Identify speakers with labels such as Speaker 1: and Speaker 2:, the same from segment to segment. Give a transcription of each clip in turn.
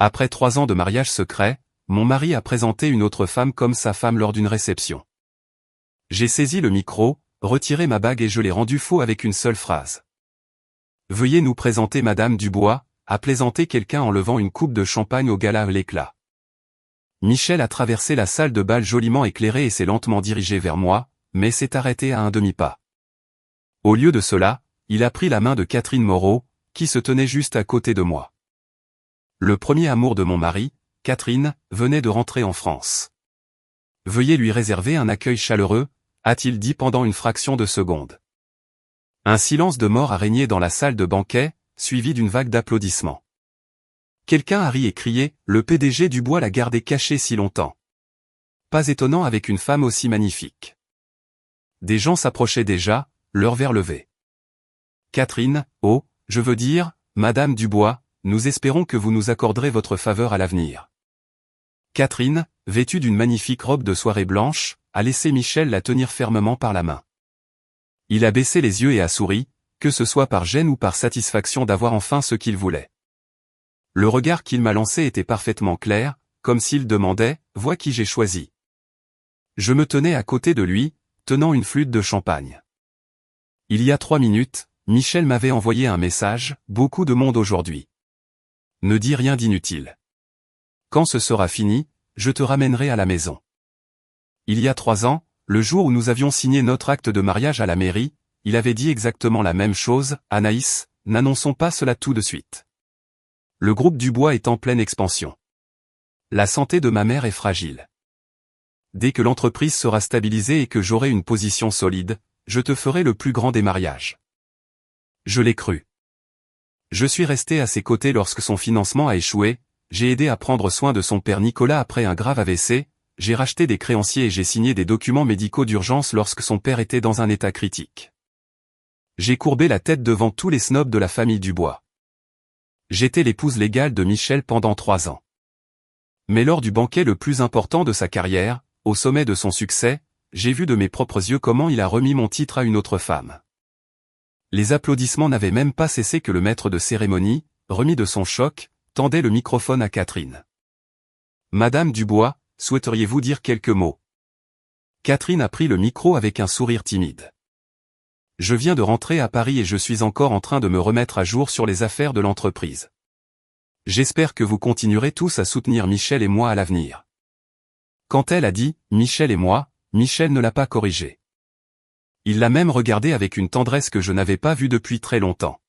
Speaker 1: Après 3 ans de mariage secret, mon mari a présenté une autre femme comme sa femme lors d'une réception. J'ai saisi le micro, retiré ma bague et je l'ai rendu faux avec une seule phrase. Veuillez nous présenter Madame Dubois, a plaisanté quelqu'un en levant une coupe de champagne au gala à l'éclat. Michel a traversé la salle de bal joliment éclairée et s'est lentement dirigé vers moi, mais s'est arrêté à un demi-pas. Au lieu de cela, il a pris la main de Catherine Moreau, qui se tenait juste à côté de moi. Le premier amour de mon mari, Catherine, venait de rentrer en France. Veuillez lui réserver un accueil chaleureux, a-t-il dit pendant une fraction de seconde. Un silence de mort a régné dans la salle de banquet, suivi d'une vague d'applaudissements. Quelqu'un a ri et crié, le PDG Dubois l'a gardé caché si longtemps. Pas étonnant avec une femme aussi magnifique. Des gens s'approchaient déjà, leur verre levé. Catherine, oh, je veux dire, Madame Dubois, nous espérons que vous nous accorderez votre faveur à l'avenir. Catherine, vêtue d'une magnifique robe de soirée blanche, a laissé Michel la tenir fermement par la main. Il a baissé les yeux et a souri, que ce soit par gêne ou par satisfaction d'avoir enfin ce qu'il voulait. Le regard qu'il m'a lancé était parfaitement clair, comme s'il demandait, « Vois qui j'ai choisi ». Je me tenais à côté de lui, tenant une flûte de champagne. Il y a 3 minutes, Michel m'avait envoyé un message, « Beaucoup de monde aujourd'hui. Ne dis rien d'inutile. Quand ce sera fini, je te ramènerai à la maison. » Il y a 3 ans, le jour où nous avions signé notre acte de mariage à la mairie, il avait dit exactement la même chose, « Anaïs, n'annonçons pas cela tout de suite. Le groupe Dubois est en pleine expansion. La santé de ma mère est fragile. Dès que l'entreprise sera stabilisée et que j'aurai une position solide, je te ferai le plus grand des mariages. » Je l'ai cru. Je suis resté à ses côtés lorsque son financement a échoué, j'ai aidé à prendre soin de son père Nicolas après un grave AVC, j'ai racheté des créanciers et j'ai signé des documents médicaux d'urgence lorsque son père était dans un état critique. J'ai courbé la tête devant tous les snobs de la famille Dubois. J'étais l'épouse légale de Michel pendant 3 ans. Mais lors du banquet le plus important de sa carrière, au sommet de son succès, j'ai vu de mes propres yeux comment il a remis mon titre à une autre femme. Les applaudissements n'avaient même pas cessé que le maître de cérémonie, remis de son choc, tendait le microphone à Catherine. « Madame Dubois, souhaiteriez-vous dire quelques mots ?» Catherine a pris le micro avec un sourire timide. « Je viens de rentrer à Paris et je suis encore en train de me remettre à jour sur les affaires de l'entreprise. J'espère que vous continuerez tous à soutenir Michel et moi à l'avenir. » Quand elle a dit « Michel et moi », Michel ne l'a pas corrigé. Il l'a même regardé avec une tendresse que je n'avais pas vue depuis très longtemps.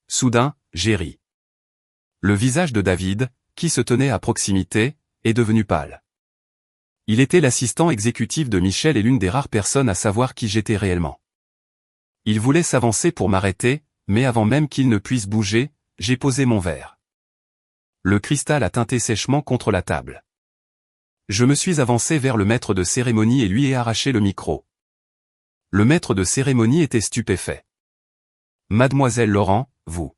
Speaker 1: Soudain, j'ai ri. Le visage de David, qui se tenait à proximité, est devenu pâle. Il était l'assistant exécutif de Michel et l'une des rares personnes à savoir qui j'étais réellement. Il voulait s'avancer pour m'arrêter, mais avant même qu'il ne puisse bouger, j'ai posé mon verre. Le cristal a tinté sèchement contre la table. Je me suis avancé vers le maître de cérémonie et lui ai arraché le micro. Le maître de cérémonie était stupéfait. « Mademoiselle Laurent, vous. »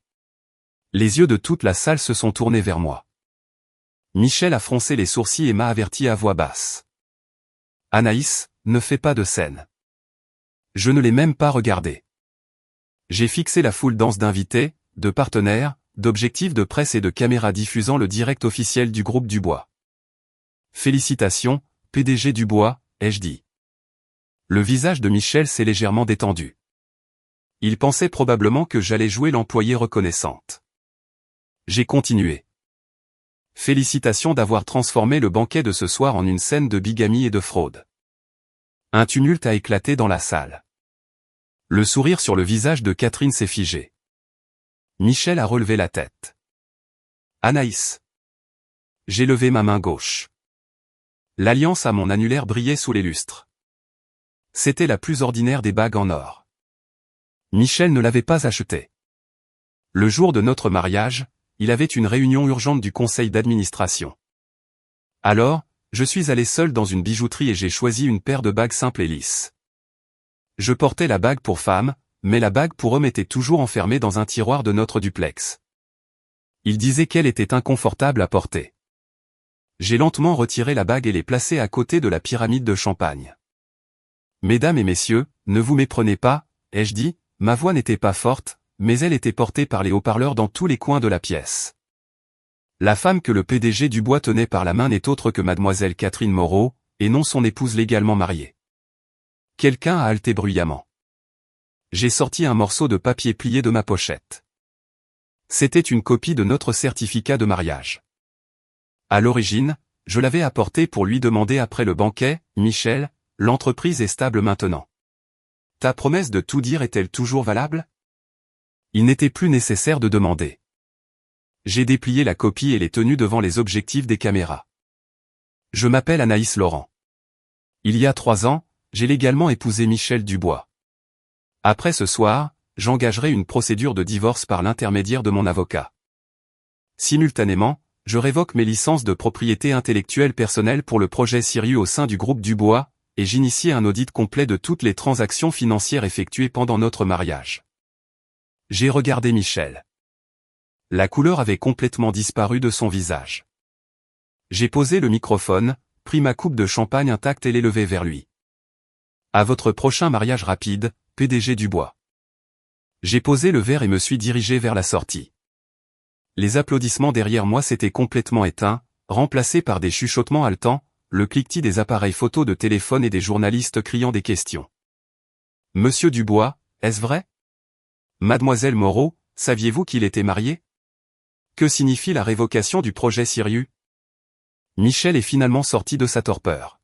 Speaker 1: Les yeux de toute la salle se sont tournés vers moi. Michel a froncé les sourcils et m'a averti à voix basse. « Anaïs, ne fais pas de scène. » Je ne l'ai même pas regardé. J'ai fixé la foule dense d'invités, de partenaires, d'objectifs de presse et de caméras diffusant le direct officiel du groupe Dubois. « Félicitations, PDG Dubois, ai-je dit. » Le visage de Michel s'est légèrement détendu. Il pensait probablement que j'allais jouer l'employée reconnaissante. J'ai continué. « Félicitations d'avoir transformé le banquet de ce soir en une scène de bigamie et de fraude. » Un tumulte a éclaté dans la salle. Le sourire sur le visage de Catherine s'est figé. Michel a relevé la tête. « Anaïs. » J'ai levé ma main gauche. L'alliance à mon annulaire brillait sous les lustres. C'était la plus ordinaire des bagues en or. Michel ne l'avait pas achetée. Le jour de notre mariage, il avait une réunion urgente du conseil d'administration. Alors, je suis allé seul dans une bijouterie et j'ai choisi une paire de bagues simples et lisses. Je portais la bague pour femme, mais la bague pour homme était toujours enfermée dans un tiroir de notre duplex. Il disait qu'elle était inconfortable à porter. J'ai lentement retiré la bague et l'ai placée à côté de la pyramide de champagne. « Mesdames et messieurs, ne vous méprenez pas, » ai-je dit, ma voix n'était pas forte, mais elle était portée par les haut-parleurs dans tous les coins de la pièce. La femme que le PDG Dubois tenait par la main n'est autre que mademoiselle Catherine Moreau, et non son épouse légalement mariée. Quelqu'un a haleté bruyamment. J'ai sorti un morceau de papier plié de ma pochette. C'était une copie de notre certificat de mariage. À l'origine, je l'avais apporté pour lui demander après le banquet, « Michel, l'entreprise est stable maintenant. Ta promesse de tout dire est-elle toujours valable ?» Il n'était plus nécessaire de demander. J'ai déplié la copie et l'ai tenue devant les objectifs des caméras. Je m'appelle Anaïs Laurent. Il y a 3 ans, j'ai légalement épousé Michel Dubois. Après ce soir, j'engagerai une procédure de divorce par l'intermédiaire de mon avocat. Simultanément, je révoque mes licences de propriété intellectuelle personnelle pour le projet Sirius au sein du groupe Dubois, et j'initie un audit complet de toutes les transactions financières effectuées pendant notre mariage. J'ai regardé Michel. La couleur avait complètement disparu de son visage. J'ai posé le microphone, pris ma coupe de champagne intacte et l'ai levée vers lui. À votre prochain mariage rapide, PDG Dubois. J'ai posé le verre et me suis dirigé vers la sortie. Les applaudissements derrière moi s'étaient complètement éteints, remplacés par des chuchotements haletants, le cliquetis des appareils photo de téléphone et des journalistes criant des questions. Monsieur Dubois, est-ce vrai? Mademoiselle Moreau, saviez-vous qu'il était marié? Que signifie la révocation du projet Sirius? Michel est finalement sorti de sa torpeur.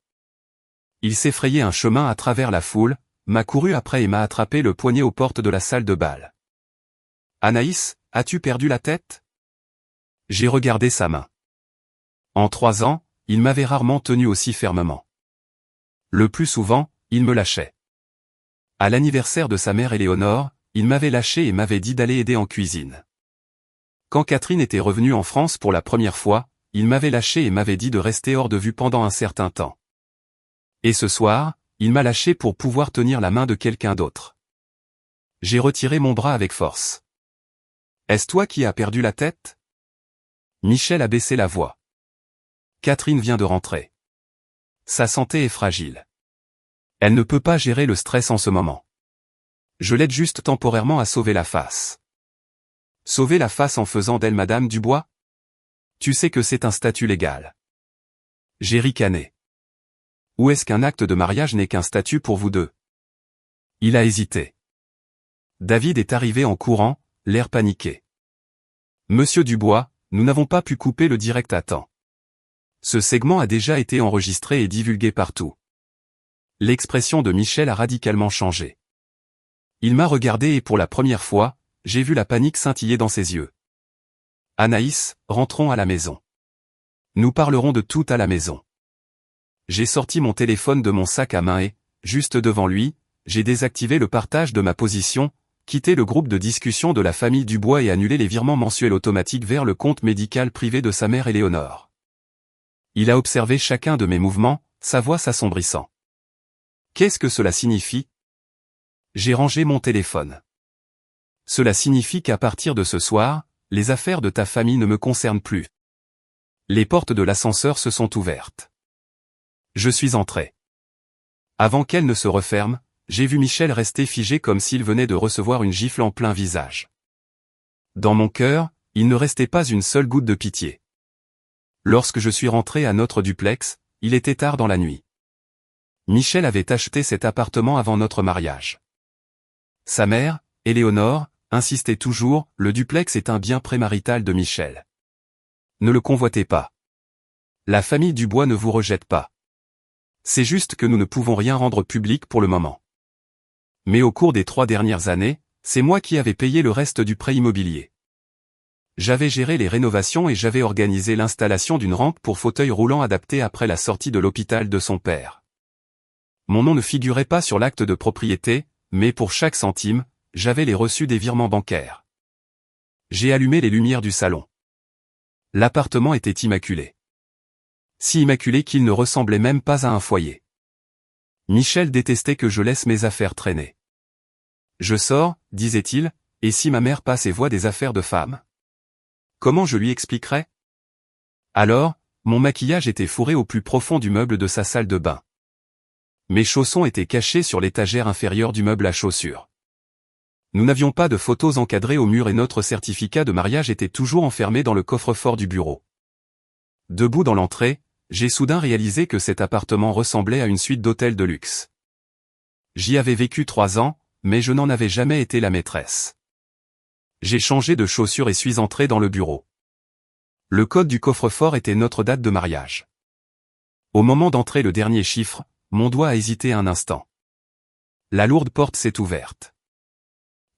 Speaker 1: Il s'est frayé un chemin à travers la foule, m'a couru après et m'a attrapé le poignet aux portes de la salle de bal. Anaïs, as-tu perdu la tête? J'ai regardé sa main. En 3 ans, il m'avait rarement tenu aussi fermement. Le plus souvent, il me lâchait. À l'anniversaire de sa mère Éléonore, il m'avait lâché et m'avait dit d'aller aider en cuisine. Quand Catherine était revenue en France pour la première fois, il m'avait lâché et m'avait dit de rester hors de vue pendant un certain temps. Et ce soir, il m'a lâché pour pouvoir tenir la main de quelqu'un d'autre. J'ai retiré mon bras avec force. Est-ce toi qui as perdu la tête? Michel a baissé la voix. Catherine vient de rentrer. Sa santé est fragile. Elle ne peut pas gérer le stress en ce moment. Je l'aide juste temporairement à sauver la face. Sauver la face en faisant d'elle Madame Dubois? Tu sais que c'est un statut légal. J'ai ricané. Ou est-ce qu'un acte de mariage n'est qu'un statut pour vous deux? Il a hésité. David est arrivé en courant, l'air paniqué. Monsieur Dubois, nous n'avons pas pu couper le direct à temps. Ce segment a déjà été enregistré et divulgué partout. L'expression de Michel a radicalement changé. Il m'a regardé et pour la première fois, j'ai vu la panique scintiller dans ses yeux. Anaïs, rentrons à la maison. Nous parlerons de tout à la maison. J'ai sorti mon téléphone de mon sac à main et, juste devant lui, j'ai désactivé le partage de ma position, quitté le groupe de discussion de la famille Dubois et annulé les virements mensuels automatiques vers le compte médical privé de sa mère Éléonore. Il a observé chacun de mes mouvements, sa voix s'assombrissant. Qu'est-ce que cela signifie? J'ai rangé mon téléphone. Cela signifie qu'à partir de ce soir, les affaires de ta famille ne me concernent plus. Les portes de l'ascenseur se sont ouvertes. Je suis entré. Avant qu'elle ne se referme, j'ai vu Michel rester figé comme s'il venait de recevoir une gifle en plein visage. Dans mon cœur, il ne restait pas une seule goutte de pitié. Lorsque je suis rentré à notre duplex, il était tard dans la nuit. Michel avait acheté cet appartement avant notre mariage. Sa mère, Éléonore, insistait toujours, le duplex est un bien prémarital de Michel. Ne le convoitez pas. La famille Dubois ne vous rejette pas. C'est juste que nous ne pouvons rien rendre public pour le moment. Mais au cours des 3 dernières années, c'est moi qui avais payé le reste du prêt immobilier. J'avais géré les rénovations et j'avais organisé l'installation d'une rampe pour fauteuil roulant adaptée après la sortie de l'hôpital de son père. Mon nom ne figurait pas sur l'acte de propriété, mais pour chaque centime, j'avais les reçus des virements bancaires. J'ai allumé les lumières du salon. L'appartement était immaculé. Si immaculé qu'il ne ressemblait même pas à un foyer. Michel détestait que je laisse mes affaires traîner. Je sors, disait-il, et si ma mère passe et voit des affaires de femme? Comment je lui expliquerais? Alors, mon maquillage était fourré au plus profond du meuble de sa salle de bain. Mes chaussons étaient cachés sur l'étagère inférieure du meuble à chaussures. Nous n'avions pas de photos encadrées au mur et notre certificat de mariage était toujours enfermé dans le coffre-fort du bureau. Debout dans l'entrée, j'ai soudain réalisé que cet appartement ressemblait à une suite d'hôtels de luxe. J'y avais vécu 3 ans, mais je n'en avais jamais été la maîtresse. J'ai changé de chaussures et suis entré dans le bureau. Le code du coffre-fort était notre date de mariage. Au moment d'entrer le dernier chiffre, mon doigt a hésité un instant. La lourde porte s'est ouverte.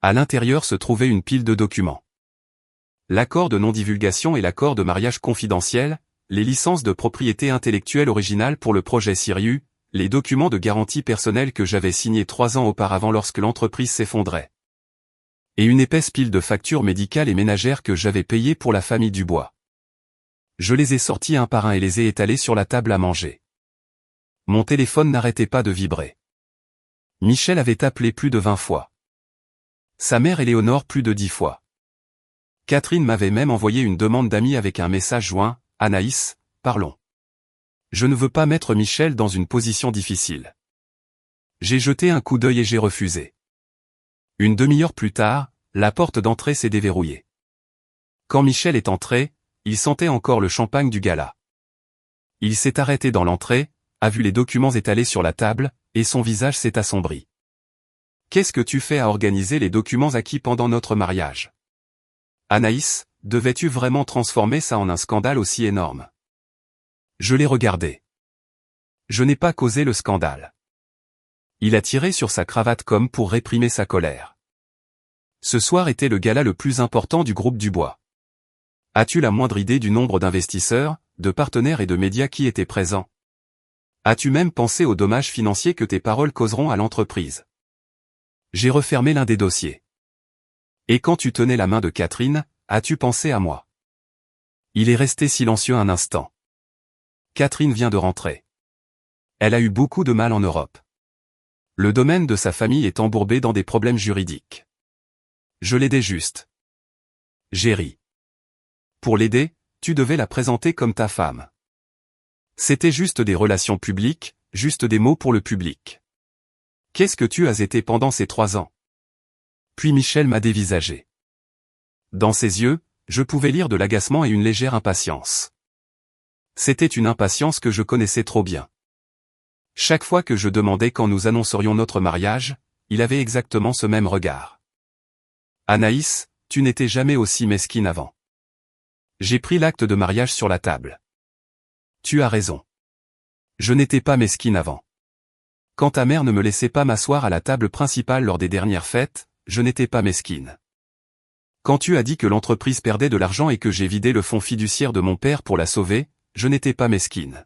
Speaker 1: À l'intérieur se trouvait une pile de documents. L'accord de non-divulgation et l'accord de mariage confidentiel, les licences de propriété intellectuelle originale pour le projet Sirius, les documents de garantie personnelle que j'avais signés 3 ans auparavant lorsque l'entreprise s'effondrait. Et une épaisse pile de factures médicales et ménagères que j'avais payées pour la famille Dubois. Je les ai sortis un par un et les ai étalés sur la table à manger. Mon téléphone n'arrêtait pas de vibrer. Michel avait appelé plus de 20 fois. Sa mère Éléonore plus de 10 fois. Catherine m'avait même envoyé une demande d'amis avec un message joint, « Anaïs, parlons. Je ne veux pas mettre Michel dans une position difficile. » J'ai jeté un coup d'œil et j'ai refusé. Une demi-heure plus tard, la porte d'entrée s'est déverrouillée. Quand Michel est entré, il sentait encore le champagne du gala. Il s'est arrêté dans l'entrée, a vu les documents étalés sur la table, et son visage s'est assombri. « Qu'est-ce que tu fais à organiser les documents acquis pendant notre mariage ? Anaïs, devais-tu vraiment transformer ça en un scandale aussi énorme ? » Je l'ai regardé. Je n'ai pas causé le scandale. Il a tiré sur sa cravate comme pour réprimer sa colère. Ce soir était le gala le plus important du groupe Dubois. As-tu la moindre idée du nombre d'investisseurs, de partenaires et de médias qui étaient présents ? As-tu même pensé aux dommages financiers que tes paroles causeront à l'entreprise ? J'ai refermé l'un des dossiers. Et quand tu tenais la main de Catherine, as-tu pensé à moi ? Il est resté silencieux un instant. Catherine vient de rentrer. Elle a eu beaucoup de mal en Europe. Le domaine de sa famille est embourbé dans des problèmes juridiques. Je l'aidais juste. J'ai ri. Pour l'aider, tu devais la présenter comme ta femme. C'était juste des relations publiques, juste des mots pour le public. Qu'est-ce que tu as été pendant ces 3 ans ? Puis Michel m'a dévisagé. Dans ses yeux, je pouvais lire de l'agacement et une légère impatience. C'était une impatience que je connaissais trop bien. Chaque fois que je demandais quand nous annoncerions notre mariage, il avait exactement ce même regard. Anaïs, tu n'étais jamais aussi mesquine avant. J'ai pris l'acte de mariage sur la table. Tu as raison. Je n'étais pas mesquine avant. Quand ta mère ne me laissait pas m'asseoir à la table principale lors des dernières fêtes, je n'étais pas mesquine. Quand tu as dit que l'entreprise perdait de l'argent et que j'ai vidé le fonds fiduciaire de mon père pour la sauver, je n'étais pas mesquine.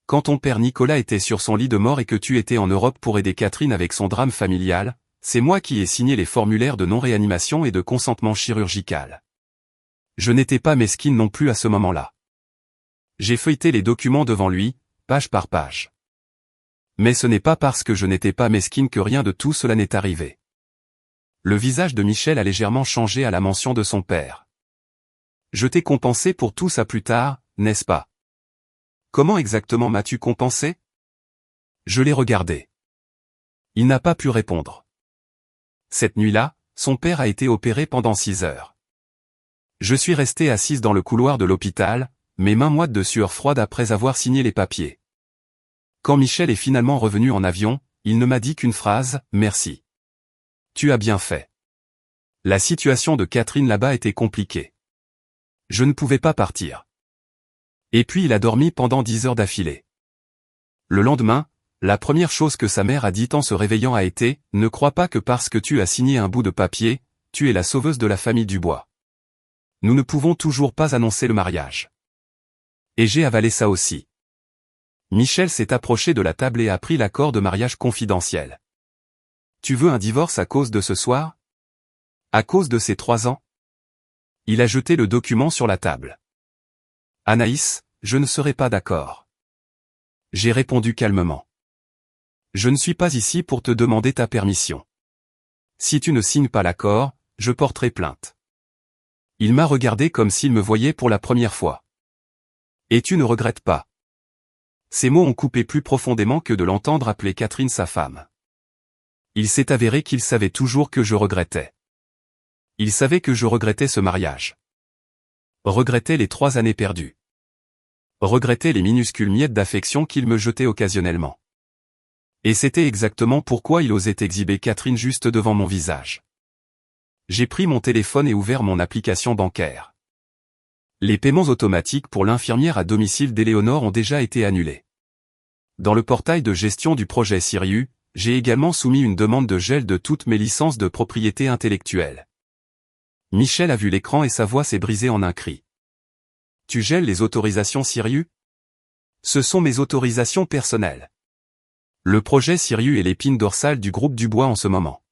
Speaker 1: Quand ton père Nicolas était sur son lit de mort et que tu étais en Europe pour aider Catherine avec son drame familial, c'est moi qui ai signé les formulaires de non-réanimation et de consentement chirurgical. Je n'étais pas mesquine non plus à ce moment-là. J'ai feuilleté les documents devant lui, page par page. Mais ce n'est pas parce que je n'étais pas mesquine que rien de tout cela n'est arrivé. Le visage de Michel a légèrement changé à la mention de son père. Je t'ai compensé pour tout ça plus tard, n'est-ce pas ? Comment exactement m'as-tu compensé ? Je l'ai regardé. Il n'a pas pu répondre. Cette nuit-là, son père a été opéré pendant 6 heures. Je suis resté assise dans le couloir de l'hôpital, mes mains moites de sueur froide après avoir signé les papiers. Quand Michel est finalement revenu en avion, il ne m'a dit qu'une phrase, « Merci. Tu as bien fait. » La situation de Catherine là-bas était compliquée. Je ne pouvais pas partir. Et puis il a dormi pendant 10 heures d'affilée. Le lendemain, la première chose que sa mère a dit en se réveillant a été « Ne crois pas que parce que tu as signé un bout de papier, tu es la sauveuse de la famille Dubois. Nous ne pouvons toujours pas annoncer le mariage. » Et j'ai avalé ça aussi. Michel s'est approché de la table et a pris l'accord de mariage confidentiel. Tu veux un divorce à cause de ce soir ? À cause de ces 3 ans ? Il a jeté le document sur la table. Anaïs, je ne serai pas d'accord. J'ai répondu calmement. Je ne suis pas ici pour te demander ta permission. Si tu ne signes pas l'accord, je porterai plainte. Il m'a regardé comme s'il me voyait pour la première fois. Et tu ne regrettes pas. Ces mots ont coupé plus profondément que de l'entendre appeler Catherine sa femme. Il s'est avéré qu'il savait toujours que je regrettais. Il savait que je regrettais ce mariage. Regrettais les 3 années perdues. Regrettais les minuscules miettes d'affection qu'il me jetait occasionnellement. Et c'était exactement pourquoi il osait exhiber Catherine juste devant mon visage. J'ai pris mon téléphone et ouvert mon application bancaire. Les paiements automatiques pour l'infirmière à domicile d'Éléonore ont déjà été annulés. Dans le portail de gestion du projet Sirius, j'ai également soumis une demande de gel de toutes mes licences de propriété intellectuelle. Michel a vu l'écran et sa voix s'est brisée en un cri. Tu gèles les autorisations Sirius? Ce sont mes autorisations personnelles. Le projet Sirius est l'épine dorsale du groupe Dubois en ce moment.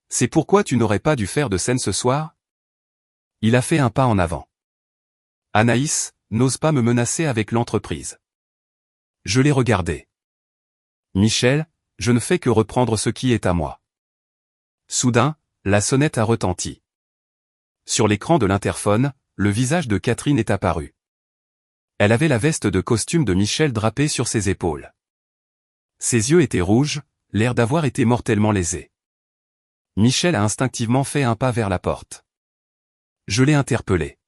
Speaker 1: C'est pourquoi tu n'aurais pas dû faire de scène ce soir? Il a fait un pas en avant. Anaïs, n'ose pas me menacer avec l'entreprise. Je l'ai regardé. Michel, je ne fais que reprendre ce qui est à moi. Soudain, la sonnette a retenti. Sur l'écran de l'interphone, le visage de Catherine est apparu. Elle avait la veste de costume de Michel drapée sur ses épaules. Ses yeux étaient rouges, l'air d'avoir été mortellement lésé. Michel a instinctivement fait un pas vers la porte. Je l'ai interpellé.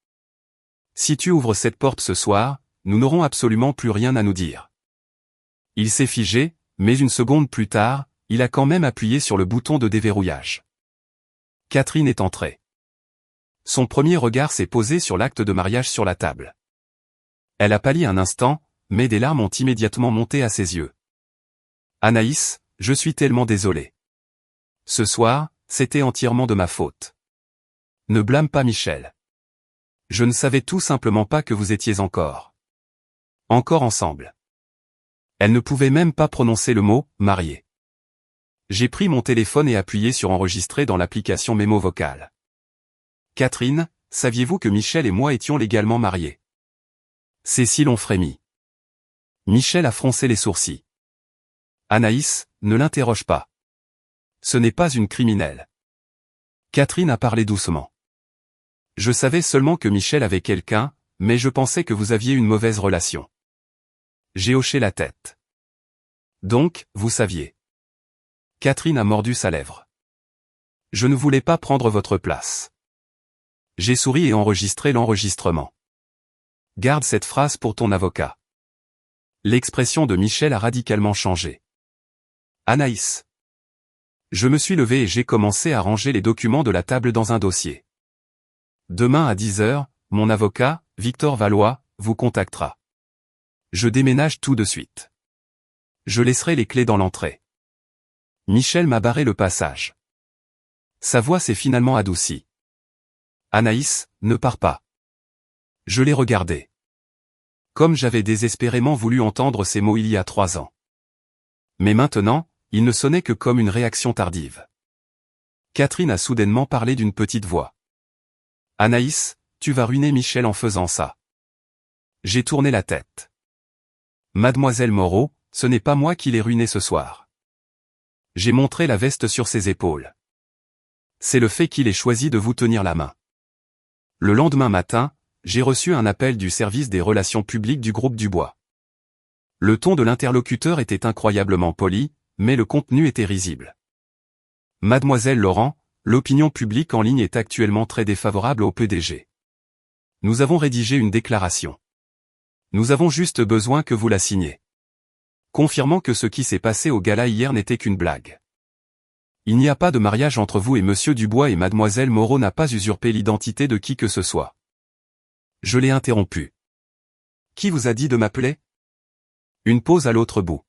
Speaker 1: Si tu ouvres cette porte ce soir, nous n'aurons absolument plus rien à nous dire. Il s'est figé, mais une seconde plus tard, il a quand même appuyé sur le bouton de déverrouillage. Catherine est entrée. Son premier regard s'est posé sur l'acte de mariage sur la table. Elle a pâli un instant, mais des larmes ont immédiatement monté à ses yeux. Anaïs, je suis tellement désolé. Ce soir, c'était entièrement de ma faute. Ne blâme pas Michel. Je ne savais tout simplement pas que vous étiez encore ensemble. Elle ne pouvait même pas prononcer le mot « marié ». J'ai pris mon téléphone et appuyé sur enregistrer dans l'application mémo vocale. Catherine, saviez-vous que Michel et moi étions légalement mariés? Cécile ont frémi. Michel a froncé les sourcils. Anaïs, ne l'interroge pas. Ce n'est pas une criminelle. Catherine a parlé doucement. Je savais seulement que Michel avait quelqu'un, mais je pensais que vous aviez une mauvaise relation. J'ai hoché la tête. Donc, vous saviez. Catherine a mordu sa lèvre. Je ne voulais pas prendre votre place. J'ai souri et enregistré l'enregistrement. Garde cette phrase pour ton avocat. L'expression de Michel a radicalement changé. Anaïs. Je me suis levé et j'ai commencé à ranger les documents de la table dans un dossier. Demain à 10h, mon avocat, Victor Valois, vous contactera. Je déménage tout de suite. Je laisserai les clés dans l'entrée. Michel m'a barré le passage. Sa voix s'est finalement adoucie. Anaïs, ne pars pas. Je l'ai regardé. Comme j'avais désespérément voulu entendre ces mots il y a 3 ans. Mais maintenant, il ne sonnait que comme une réaction tardive. Catherine a soudainement parlé d'une petite voix. Anaïs, tu vas ruiner Michel en faisant ça. J'ai tourné la tête. Mademoiselle Moreau, ce n'est pas moi qui l'ai ruiné ce soir. J'ai montré la veste sur ses épaules. C'est le fait qu'il ait choisi de vous tenir la main. Le lendemain matin, j'ai reçu un appel du service des relations publiques du groupe Dubois. Le ton de l'interlocuteur était incroyablement poli, mais le contenu était risible. Mademoiselle Laurent, l'opinion publique en ligne est actuellement très défavorable au PDG. Nous avons rédigé une déclaration. Nous avons juste besoin que vous la signiez. Confirmant que ce qui s'est passé au gala hier n'était qu'une blague. Il n'y a pas de mariage entre vous et Monsieur Dubois et Mademoiselle Moreau n'a pas usurpé l'identité de qui que ce soit. Je l'ai interrompu. Qui vous a dit de m'appeler? Une pause à l'autre bout.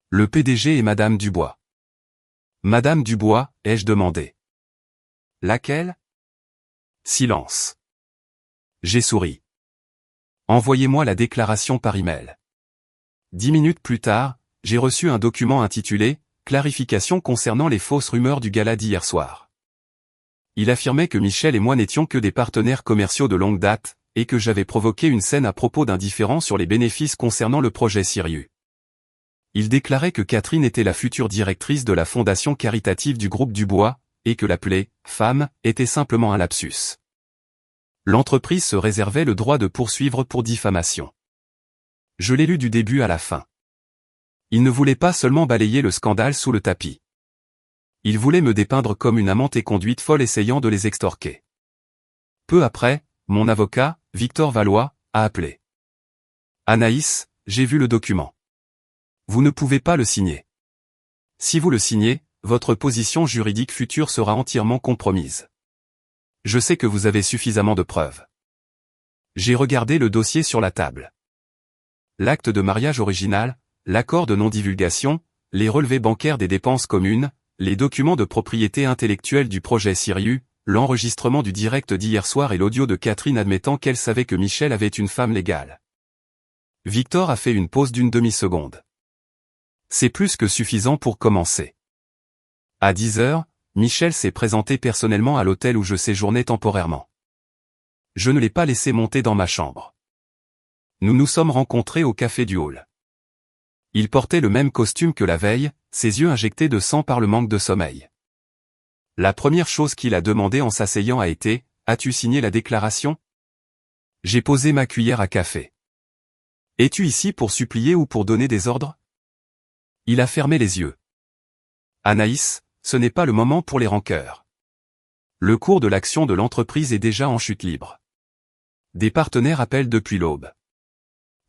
Speaker 1: Le PDG et Madame Dubois. Madame Dubois, ai-je demandé. Laquelle? Silence. J'ai souri. Envoyez-moi la déclaration par email. 10 minutes plus tard, j'ai reçu un document intitulé « Clarification concernant les fausses rumeurs du gala d'hier soir ». Il affirmait que Michel et moi n'étions que des partenaires commerciaux de longue date, et que j'avais provoqué une scène à propos d'un différend sur les bénéfices concernant le projet Sirius. Il déclarait que Catherine était la future directrice de la fondation caritative du groupe Dubois, et que l'appeler « femme » était simplement un lapsus. L'entreprise se réservait le droit de poursuivre pour diffamation. Je l'ai lu du début à la fin. Il ne voulait pas seulement balayer le scandale sous le tapis. Il voulait me dépeindre comme une amante éconduite folle essayant de les extorquer. Peu après, mon avocat, Victor Valois, a appelé. Anaïs, j'ai vu le document. Vous ne pouvez pas le signer. Si vous le signez, votre position juridique future sera entièrement compromise. Je sais que vous avez suffisamment de preuves. J'ai regardé le dossier sur la table. L'acte de mariage original, l'accord de non-divulgation, les relevés bancaires des dépenses communes, les documents de propriété intellectuelle du projet Sirius, l'enregistrement du direct d'hier soir et l'audio de Catherine admettant qu'elle savait que Michel avait une femme légale. Victor a fait une pause d'une demi-seconde. C'est plus que suffisant pour commencer. À 10 heures, Michel s'est présenté personnellement à l'hôtel où je séjournais temporairement. Je ne l'ai pas laissé monter dans ma chambre. Nous nous sommes rencontrés au café du hall. Il portait le même costume que la veille, ses yeux injectés de sang par le manque de sommeil. La première chose qu'il a demandé en s'asseyant a été « As-tu signé la déclaration ?» J'ai posé ma cuillère à café. « Es-tu ici pour supplier ou pour donner des ordres ?» Il a fermé les yeux. « Anaïs, ce n'est pas le moment pour les rancœurs. Le cours de l'action de l'entreprise est déjà en chute libre. Des partenaires appellent depuis l'aube.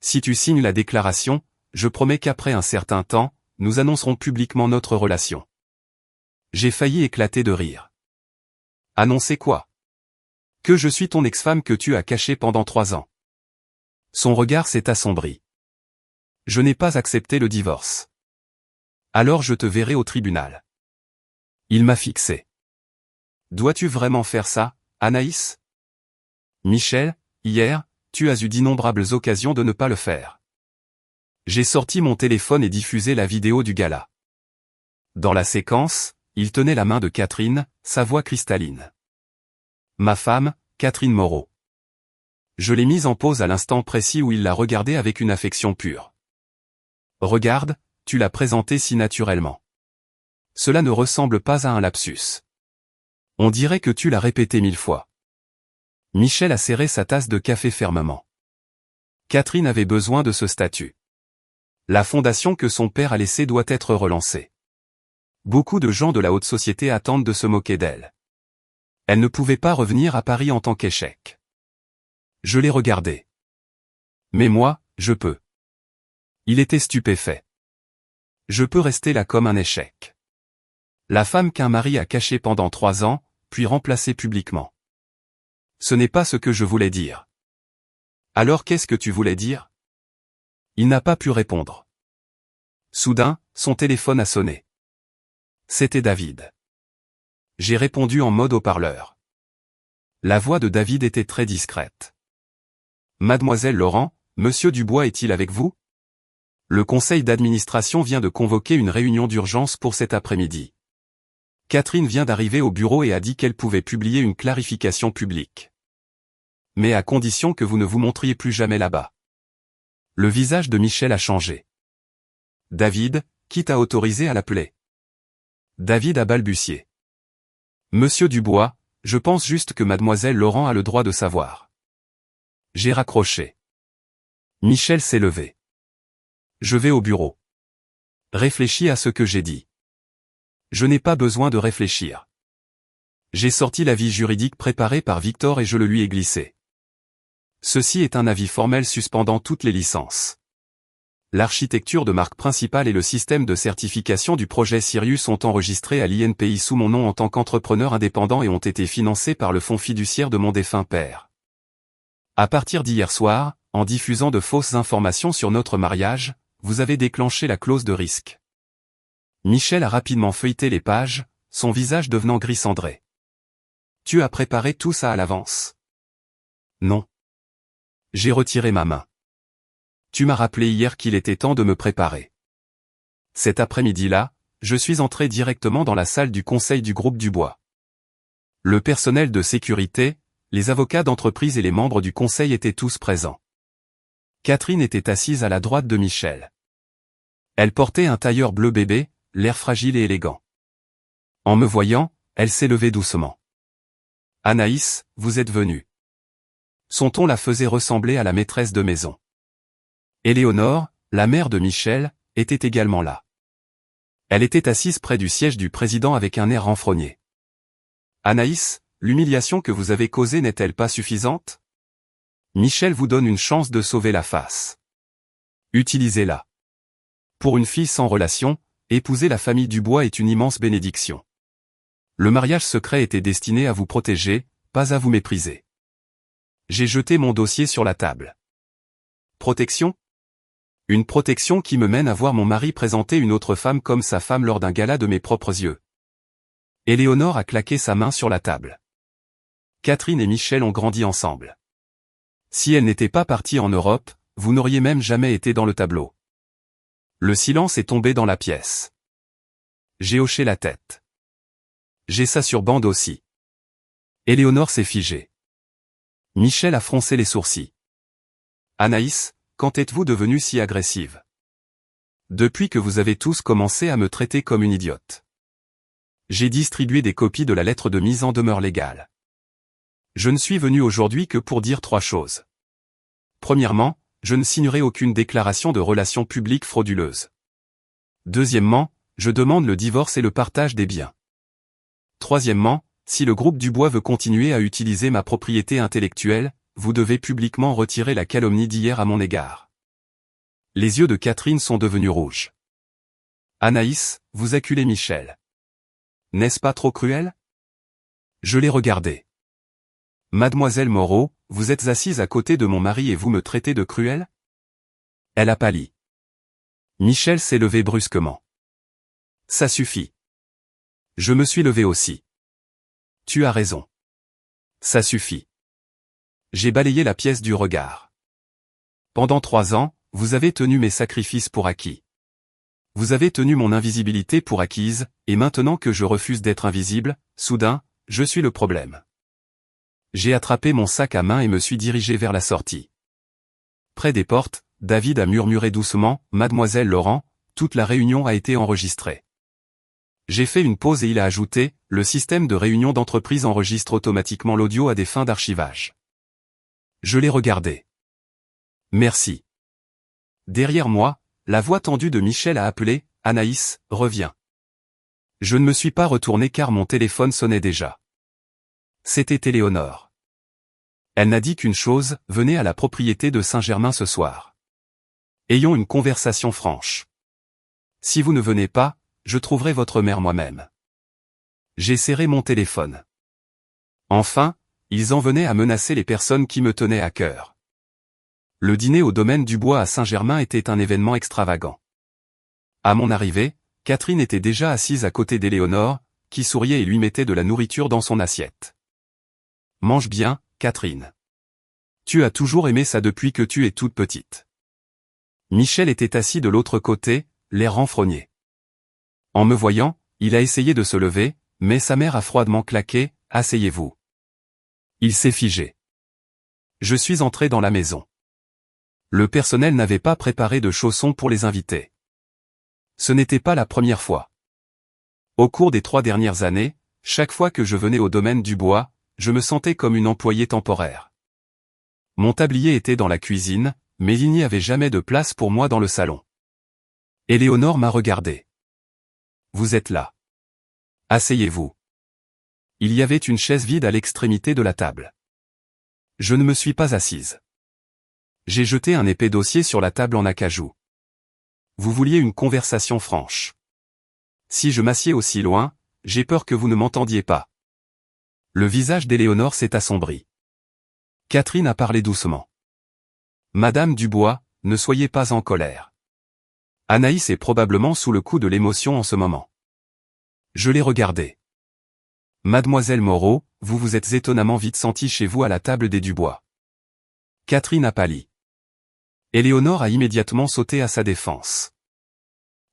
Speaker 1: Si tu signes la déclaration, je promets qu'après un certain temps, nous annoncerons publiquement notre relation. » J'ai failli éclater de rire. « Annoncer quoi ? Que je suis ton ex-femme que tu as cachée pendant 3 ans. » Son regard s'est assombri. « Je n'ai pas accepté le divorce. Alors je te verrai au tribunal. » Il m'a fixé. « Dois-tu vraiment faire ça, Anaïs ? Michel, hier, tu as eu d'innombrables occasions de ne pas le faire. » J'ai sorti mon téléphone et diffusé la vidéo du gala. Dans la séquence, il tenait la main de Catherine, sa voix cristalline. Ma femme, Catherine Moreau. Je l'ai mise en pause à l'instant précis où il l'a regardée avec une affection pure. Regarde, tu l'as présentée si naturellement. Cela ne ressemble pas à un lapsus. On dirait que tu l'as répété 1000 fois. Michel a serré sa tasse de café fermement. Catherine avait besoin de ce statut. La fondation que son père a laissée doit être relancée. Beaucoup de gens de la haute société attendent de se moquer d'elle. Elle ne pouvait pas revenir à Paris en tant qu'échec. Je l'ai regardé. Mais moi, je peux. Il était stupéfait. Je peux rester là comme un échec. La femme qu'un mari a cachée pendant 3 ans, puis remplacée publiquement. Ce n'est pas ce que je voulais dire. Alors qu'est-ce que tu voulais dire ? Il n'a pas pu répondre. Soudain, son téléphone a sonné. C'était David. J'ai répondu en mode haut-parleur. La voix de David était très discrète. Mademoiselle Laurent, Monsieur Dubois est-il avec vous ? Le conseil d'administration vient de convoquer une réunion d'urgence pour cet après-midi. Catherine vient d'arriver au bureau et a dit qu'elle pouvait publier une clarification publique. Mais à condition que vous ne vous montriez plus jamais là-bas. Le visage de Michel a changé. David, qui t'a autorisé à l'appeler ? David a balbutié. Monsieur Dubois, je pense juste que mademoiselle Laurent a le droit de savoir. J'ai raccroché. Michel s'est levé. Je vais au bureau. Réfléchis à ce que j'ai dit. Je n'ai pas besoin de réfléchir. J'ai sorti l'avis juridique préparé par Victor et je le lui ai glissé. Ceci est un avis formel suspendant toutes les licences. L'architecture de marque principale et le système de certification du projet Sirius sont enregistrés à l'INPI sous mon nom en tant qu'entrepreneur indépendant et ont été financés par le fonds fiduciaire de mon défunt père. À partir d'hier soir, en diffusant de fausses informations sur notre mariage, vous avez déclenché la clause de risque. Michel a rapidement feuilleté les pages, son visage devenant gris cendré. Tu as préparé tout ça à l'avance ? Non. J'ai retiré ma main. Tu m'as rappelé hier qu'il était temps de me préparer. Cet après-midi-là, je suis entré directement dans la salle du conseil du groupe Dubois. Le personnel de sécurité, les avocats d'entreprise et les membres du conseil étaient tous présents. Catherine était assise à la droite de Michel. Elle portait un tailleur bleu bébé, l'air fragile et élégant. En me voyant, elle s'est levée doucement. « Anaïs, vous êtes venue. » Son ton la faisait ressembler à la maîtresse de maison. Éléonore, la mère de Michel, était également là. Elle était assise près du siège du président avec un air renfrogné. Anaïs, l'humiliation que vous avez causée n'est-elle pas suffisante? Michel vous donne une chance de sauver la face. Utilisez-la. Pour une fille sans relation, épouser la famille Dubois est une immense bénédiction. Le mariage secret était destiné à vous protéger, pas à vous mépriser. J'ai jeté mon dossier sur la table. Protection? Une protection qui me mène à voir mon mari présenter une autre femme comme sa femme lors d'un gala de mes propres yeux. Éléonore a claqué sa main sur la table. Catherine et Michel ont grandi ensemble. Si elle n'était pas partie en Europe, vous n'auriez même jamais été dans le tableau. Le silence est tombé dans la pièce. J'ai hoché la tête. J'ai ça sur bande aussi. Éléonore s'est figée. Michel a froncé les sourcils. Anaïs, quand êtes-vous devenue si agressive? Depuis que vous avez tous commencé à me traiter comme une idiote. J'ai distribué des copies de la lettre de mise en demeure légale. Je ne suis venu aujourd'hui que pour dire 3 choses. Premièrement, je ne signerai aucune déclaration de relations publiques frauduleuse. Deuxièmement, je demande le divorce et le partage des biens. Troisièmement, si le groupe Dubois veut continuer à utiliser ma propriété intellectuelle, vous devez publiquement retirer la calomnie d'hier à mon égard. Les yeux de Catherine sont devenus rouges. Anaïs, vous acculez Michel. N'est-ce pas trop cruel? Je l'ai regardé. Mademoiselle Moreau, vous êtes assise à côté de mon mari et vous me traitez de cruel? Elle a pâli. Michel s'est levé brusquement. Ça suffit. Je me suis levé aussi. Tu as raison. Ça suffit. J'ai balayé la pièce du regard. Pendant 3 ans, vous avez tenu mes sacrifices pour acquis. Vous avez tenu mon invisibilité pour acquise, et maintenant que je refuse d'être invisible, soudain, je suis le problème. J'ai attrapé mon sac à main et me suis dirigé vers la sortie. Près des portes, David a murmuré doucement, « Mademoiselle Laurent, toute la réunion a été enregistrée. » J'ai fait une pause et il a ajouté, « Le système de réunion d'entreprise enregistre automatiquement l'audio à des fins d'archivage. » Je l'ai regardé. Merci. Derrière moi, la voix tendue de Michel a appelé, « Anaïs, reviens. » Je ne me suis pas retourné car mon téléphone sonnait déjà. C'était Éléonore. Elle n'a dit qu'une chose, venez à la propriété de Saint-Germain ce soir. Ayons une conversation franche. Si vous ne venez pas, je trouverai votre mère moi-même. J'ai serré mon téléphone. Enfin, ils en venaient à menacer les personnes qui me tenaient à cœur. Le dîner au domaine Dubois à Saint-Germain était un événement extravagant. À mon arrivée, Catherine était déjà assise à côté d'Éléonore, qui souriait et lui mettait de la nourriture dans son assiette. Mange bien, Catherine. Tu as toujours aimé ça depuis que tu es toute petite. Michel était assis de l'autre côté, l'air renfrogné. En me voyant, il a essayé de se lever, mais sa mère a froidement claqué, « Asseyez-vous. » Il s'est figé. Je suis entré dans la maison. Le personnel n'avait pas préparé de chaussons pour les invités. Ce n'était pas la première fois. Au cours des 3 dernières années, chaque fois que je venais au domaine Dubois, je me sentais comme une employée temporaire. Mon tablier était dans la cuisine, mais il n'y avait jamais de place pour moi dans le salon. Éléonore m'a regardé. Vous êtes là. Asseyez-vous. Il y avait une chaise vide à l'extrémité de la table. Je ne me suis pas assise. J'ai jeté un épais dossier sur la table en acajou. Vous vouliez une conversation franche. Si je m'assieds aussi loin, j'ai peur que vous ne m'entendiez pas. Le visage d'Éléonore s'est assombri. Catherine a parlé doucement. Madame Dubois, ne soyez pas en colère. Anaïs est probablement sous le coup de l'émotion en ce moment. Je l'ai regardée. Mademoiselle Moreau, vous vous êtes étonnamment vite sentie chez vous à la table des Dubois. Catherine a pâli. Éléonore a immédiatement sauté à sa défense.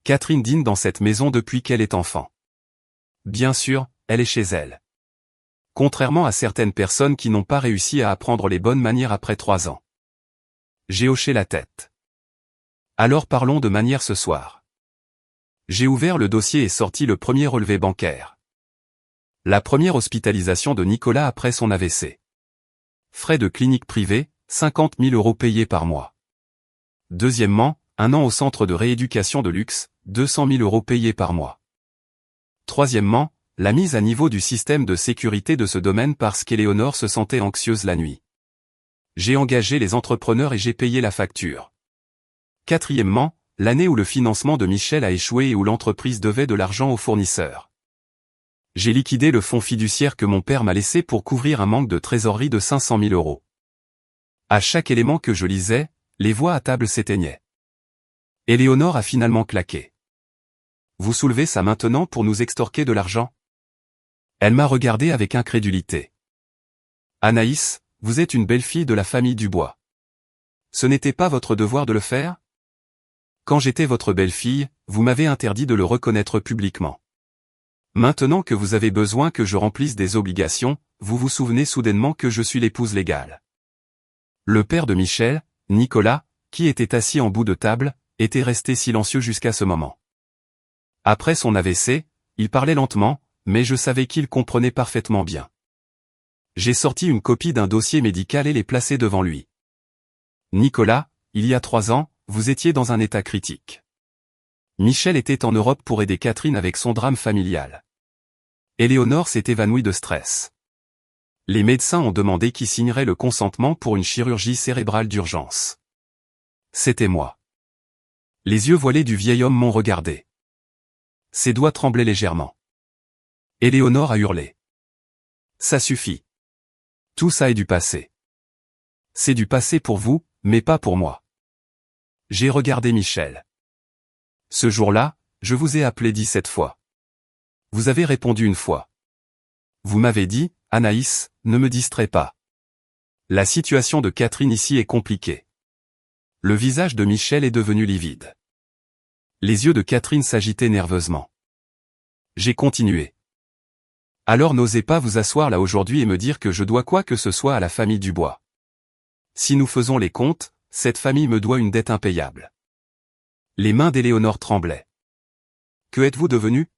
Speaker 1: Catherine dîne dans cette maison depuis qu'elle est enfant. Bien sûr, elle est chez elle. Contrairement à certaines personnes qui n'ont pas réussi à apprendre les bonnes manières après 3 ans. J'ai hoché la tête. Alors parlons de manière ce soir. J'ai ouvert le dossier et sorti le premier relevé bancaire. La première hospitalisation de Nicolas après son AVC. Frais de clinique privée, 50 000 € payés par mois. Deuxièmement, 1 an au centre de rééducation de luxe, 200 000 € payés par mois. Troisièmement, la mise à niveau du système de sécurité de ce domaine parce qu'Éléonore se sentait anxieuse la nuit. J'ai engagé les entrepreneurs et j'ai payé la facture. Quatrièmement, l'année où le financement de Michel a échoué et où l'entreprise devait de l'argent aux fournisseurs. J'ai liquidé le fonds fiduciaire que mon père m'a laissé pour couvrir un manque de trésorerie de 500 000 €. À chaque élément que je lisais, les voix à table s'éteignaient. Éléonore a finalement claqué. Vous soulevez ça maintenant pour nous extorquer de l'argent? Elle m'a regardé avec incrédulité. Anaïs, vous êtes une belle fille de la famille Dubois. Ce n'était pas votre devoir de le faire? Quand j'étais votre belle-fille, vous m'avez interdit de le reconnaître publiquement. Maintenant que vous avez besoin que je remplisse des obligations, vous vous souvenez soudainement que je suis l'épouse légale. Le père de Michel, Nicolas, qui était assis en bout de table, était resté silencieux jusqu'à ce moment. Après son AVC, il parlait lentement, mais je savais qu'il comprenait parfaitement bien. J'ai sorti une copie d'un dossier médical et l'ai placé devant lui. Nicolas, il y a 3 ans, vous étiez dans un état critique. Michel était en Europe pour aider Catherine avec son drame familial. Éléonore s'est évanouie de stress. Les médecins ont demandé qui signerait le consentement pour une chirurgie cérébrale d'urgence. C'était moi. Les yeux voilés du vieil homme m'ont regardé. Ses doigts tremblaient légèrement. Éléonore a hurlé. Ça suffit. Tout ça est du passé. C'est du passé pour vous, mais pas pour moi. J'ai regardé Michel. Ce jour-là, je vous ai appelé 17 fois. Vous avez répondu une fois. Vous m'avez dit, Anaïs, ne me distrais pas. La situation de Catherine ici est compliquée. Le visage de Michel est devenu livide. Les yeux de Catherine s'agitaient nerveusement. J'ai continué. Alors n'osez pas vous asseoir là aujourd'hui et me dire que je dois quoi que ce soit à la famille Dubois. Si nous faisons les comptes, cette famille me doit une dette impayable. Les mains d'Éléonore tremblaient. Que êtes-vous devenu?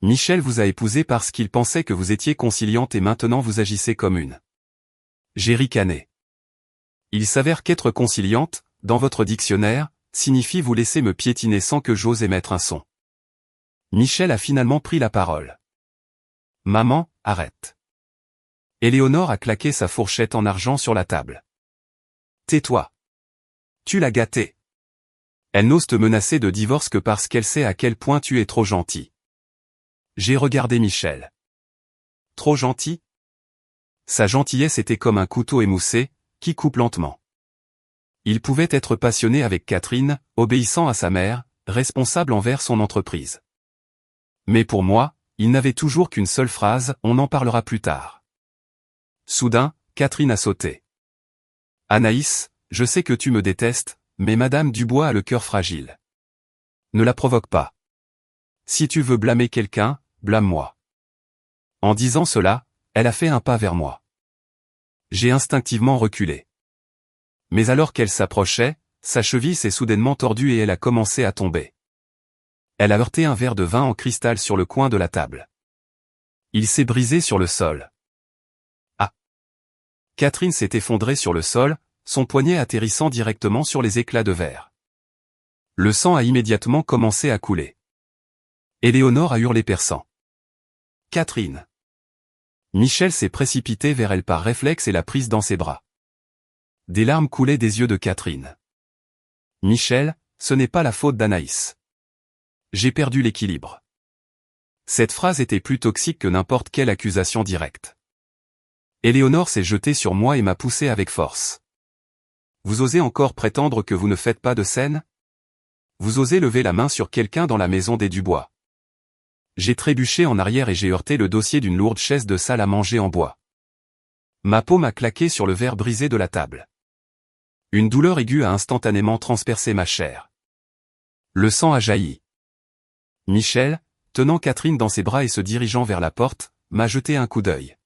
Speaker 1: Michel vous a épousé parce qu'il pensait que vous étiez conciliante et maintenant vous agissez comme une. J'ai ricané. Il s'avère qu'être conciliante, dans votre dictionnaire, signifie vous laisser me piétiner sans que j'ose émettre un son. Michel a finalement pris la parole. Maman, arrête. Éléonore a claqué sa fourchette en argent sur la table. Tais-toi. Tu l'as gâtée. Elle n'ose te menacer de divorce que parce qu'elle sait à quel point tu es trop gentil. J'ai regardé Michel. Trop gentil? Sa gentillesse était comme un couteau émoussé, qui coupe lentement. Il pouvait être passionné avec Catherine, obéissant à sa mère, responsable envers son entreprise. Mais pour moi, il n'avait toujours qu'une seule phrase, on en parlera plus tard. Soudain, Catherine a sauté. Anaïs, je sais que tu me détestes, mais Madame Dubois a le cœur fragile. Ne la provoque pas. Si tu veux blâmer quelqu'un, blâme-moi. En disant cela, elle a fait un pas vers moi. J'ai instinctivement reculé. Mais alors qu'elle s'approchait, sa cheville s'est soudainement tordue et elle a commencé à tomber. Elle a heurté un verre de vin en cristal sur le coin de la table. Il s'est brisé sur le sol. Ah! Catherine s'est effondrée sur le sol, son poignet atterrissant directement sur les éclats de verre. Le sang a immédiatement commencé à couler. Éléonore a hurlé perçant. Catherine! Michel s'est précipité vers elle par réflexe et l'a prise dans ses bras. Des larmes coulaient des yeux de Catherine. Michel, ce n'est pas la faute d'Anaïs. J'ai perdu l'équilibre. Cette phrase était plus toxique que n'importe quelle accusation directe. Éléonore s'est jetée sur moi et m'a poussé avec force. Vous osez encore prétendre que vous ne faites pas de scène? Vous osez lever la main sur quelqu'un dans la maison des Dubois. J'ai trébuché en arrière et j'ai heurté le dossier d'une lourde chaise de salle à manger en bois. Ma paume a claqué sur le verre brisé de la table. Une douleur aiguë a instantanément transpercé ma chair. Le sang a jailli. Michel, tenant Catherine dans ses bras et se dirigeant vers la porte, m'a jeté un coup d'œil.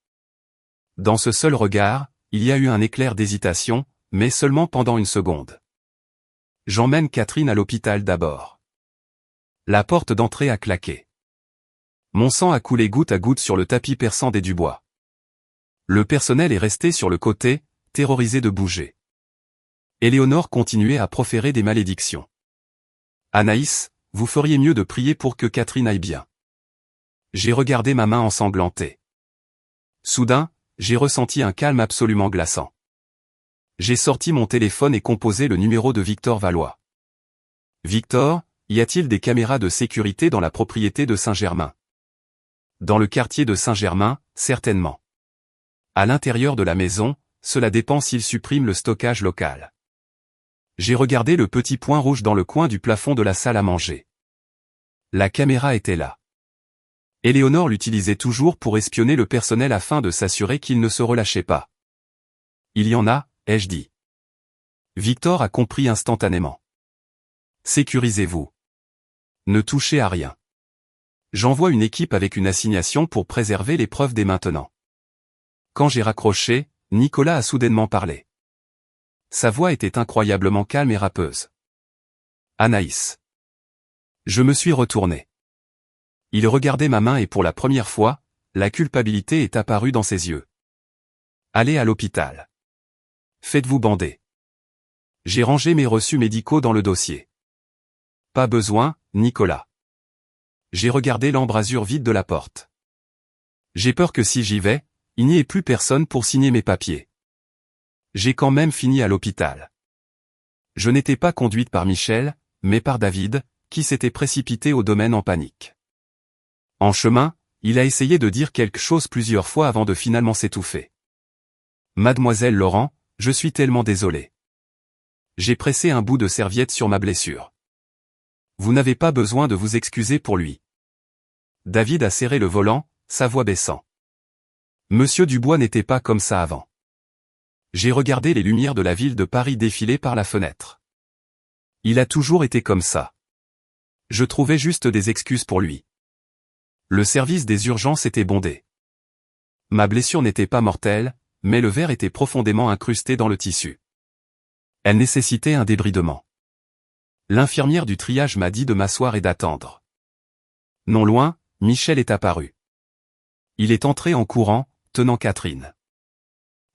Speaker 1: Dans ce seul regard, il y a eu un éclair d'hésitation, mais seulement pendant une seconde. J'emmène Catherine à l'hôpital d'abord. La porte d'entrée a claqué. Mon sang a coulé goutte à goutte sur le tapis perçant des Dubois. Le personnel est resté sur le côté, terrorisé de bouger. Éléonore continuait à proférer des malédictions. Anaïs, vous feriez mieux de prier pour que Catherine aille bien. J'ai regardé ma main ensanglantée. Soudain, j'ai ressenti un calme absolument glaçant. J'ai sorti mon téléphone et composé le numéro de Victor Valois. Victor, y a-t-il des caméras de sécurité dans la propriété de Saint-Germain? Dans le quartier de Saint-Germain, certainement. À l'intérieur de la maison, cela dépend s'il supprime le stockage local. J'ai regardé le petit point rouge dans le coin du plafond de la salle à manger. La caméra était là. Éléonore l'utilisait toujours pour espionner le personnel afin de s'assurer qu'il ne se relâchait pas. Il y en a, ai-je dit. Victor a compris instantanément. Sécurisez-vous. Ne touchez à rien. J'envoie une équipe avec une assignation pour préserver les preuves dès maintenant. Quand j'ai raccroché, Nicolas a soudainement parlé. Sa voix était incroyablement calme et râpeuse. Anaïs. Je me suis retourné. Il regardait ma main et pour la première fois, la culpabilité est apparue dans ses yeux. Allez à l'hôpital. Faites-vous bander. J'ai rangé mes reçus médicaux dans le dossier. Pas besoin, Nicolas. J'ai regardé l'embrasure vide de la porte. J'ai peur que si j'y vais, il n'y ait plus personne pour signer mes papiers. J'ai quand même fini à l'hôpital. Je n'étais pas conduite par Michel, mais par David, qui s'était précipité au domaine en panique. En chemin, il a essayé de dire quelque chose plusieurs fois avant de finalement s'étouffer. Mademoiselle Laurent, je suis tellement désolé. J'ai pressé un bout de serviette sur ma blessure. Vous n'avez pas besoin de vous excuser pour lui. David a serré le volant, sa voix baissant. Monsieur Dubois n'était pas comme ça avant. J'ai regardé les lumières de la ville de Paris défiler par la fenêtre. Il a toujours été comme ça. Je trouvais juste des excuses pour lui. Le service des urgences était bondé. Ma blessure n'était pas mortelle, mais le verre était profondément incrusté dans le tissu. Elle nécessitait un débridement. L'infirmière du triage m'a dit de m'asseoir et d'attendre. Non loin, Michel est apparu. Il est entré en courant, tenant Catherine.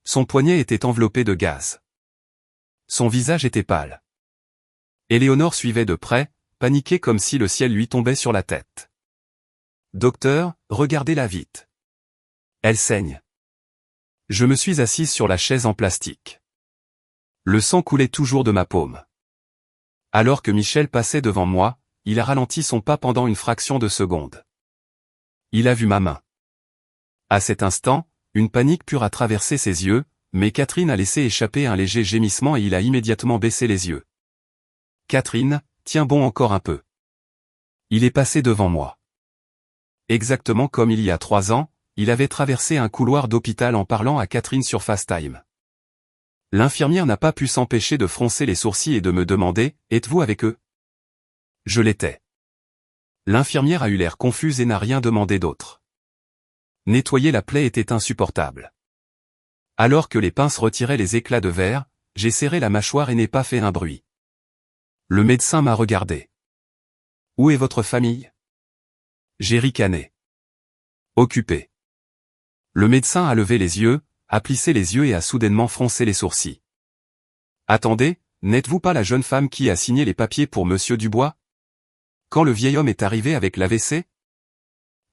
Speaker 1: Son poignet était enveloppé de gaz. Son visage était pâle. Éléonore suivait de près, paniquée comme si le ciel lui tombait sur la tête. Docteur, regardez-la vite. Elle saigne. Je me suis assise sur la chaise en plastique. Le sang coulait toujours de ma paume. Alors que Michel passait devant moi, il a ralenti son pas pendant une fraction de seconde. Il a vu ma main. À cet instant, une panique pure a traversé ses yeux, mais Catherine a laissé échapper un léger gémissement et il a immédiatement baissé les yeux. Catherine, tiens bon encore un peu. Il est passé devant moi. Exactement comme il y a 3 ans, il avait traversé un couloir d'hôpital en parlant à Catherine sur FaceTime. L'infirmière n'a pas pu s'empêcher de froncer les sourcils et de me demander « Êtes-vous avec eux ?» Je l'étais. L'infirmière a eu l'air confuse et n'a rien demandé d'autre. Nettoyer la plaie était insupportable. Alors que les pinces retiraient les éclats de verre, j'ai serré la mâchoire et n'ai pas fait un bruit. Le médecin m'a regardé. « Où est votre famille ?» J'ai ricané. « Occupé. » Le médecin a levé les yeux, a plissé les yeux et a soudainement froncé les sourcils. « Attendez, n'êtes-vous pas la jeune femme qui a signé les papiers pour Monsieur Dubois ? Quand le vieil homme est arrivé avec l'AVC ? »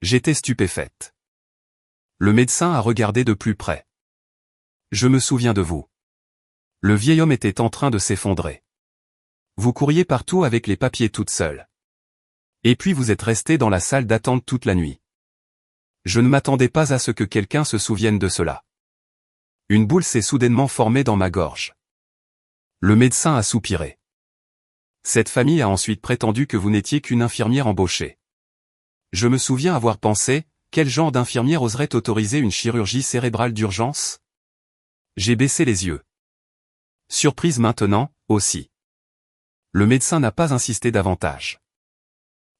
Speaker 1: J'étais stupéfaite. Le médecin a regardé de plus près. « Je me souviens de vous. Le vieil homme était en train de s'effondrer. Vous couriez partout avec les papiers toute seule. Et puis vous êtes resté dans la salle d'attente toute la nuit. Je ne m'attendais pas à ce que quelqu'un se souvienne de cela. Une boule s'est soudainement formée dans ma gorge. Le médecin a soupiré. Cette famille a ensuite prétendu que vous n'étiez qu'une infirmière embauchée. Je me souviens avoir pensé, quel genre d'infirmière oserait autoriser une chirurgie cérébrale d'urgence ? J'ai baissé les yeux. Surprise maintenant, aussi. Le médecin n'a pas insisté davantage.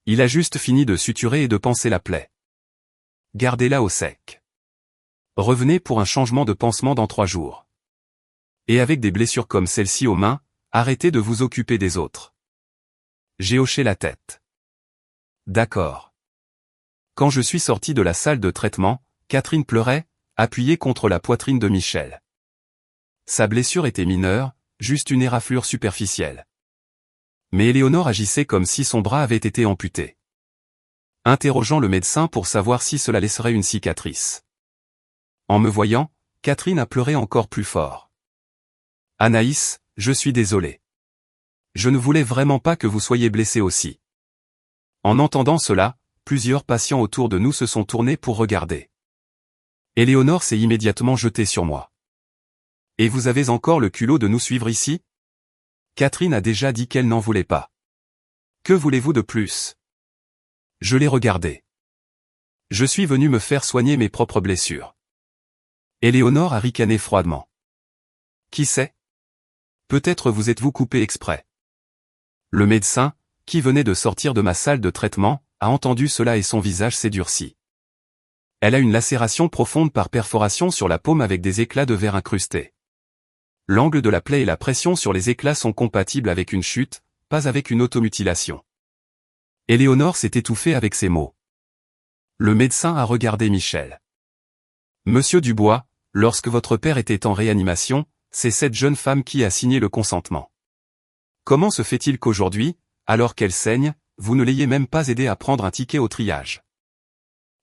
Speaker 1: Il a juste fini de suturer et de panser la plaie. Gardez-la au sec. Revenez pour un changement de pansement dans 3 jours. Et avec des blessures comme celle-ci aux mains, arrêtez de vous occuper des autres. J'ai hoché la tête. D'accord. Quand je suis sorti de la salle de traitement, Catherine pleurait, appuyée contre la poitrine de Michel. Sa blessure était mineure, juste une éraflure superficielle. Mais Éléonore agissait comme si son bras avait été amputé. Interrogeant le médecin pour savoir si cela laisserait une cicatrice. En me voyant, Catherine a pleuré encore plus fort. Anaïs, je suis désolé. Je ne voulais vraiment pas que vous soyez blessée aussi. En entendant cela, plusieurs patients autour de nous se sont tournés pour regarder. Éléonore s'est immédiatement jetée sur moi. Et vous avez encore le culot de nous suivre ici? Catherine a déjà dit qu'elle n'en voulait pas. Que voulez-vous de plus? Je l'ai regardée. Je suis venu me faire soigner mes propres blessures. Éléonore a ricané froidement. Qui sait? Peut-être vous êtes-vous coupé exprès. Le médecin, qui venait de sortir de ma salle de traitement, a entendu cela et son visage s'est durci. Elle a une lacération profonde par perforation sur la paume avec des éclats de verre incrustés. L'angle de la plaie et la pression sur les éclats sont compatibles avec une chute, pas avec une automutilation. Éléonore s'est étouffée avec ces mots. Le médecin a regardé Michel. Monsieur Dubois, lorsque votre père était en réanimation, c'est cette jeune femme qui a signé le consentement. Comment se fait-il qu'aujourd'hui, alors qu'elle saigne, vous ne l'ayez même pas aidé à prendre un ticket au triage?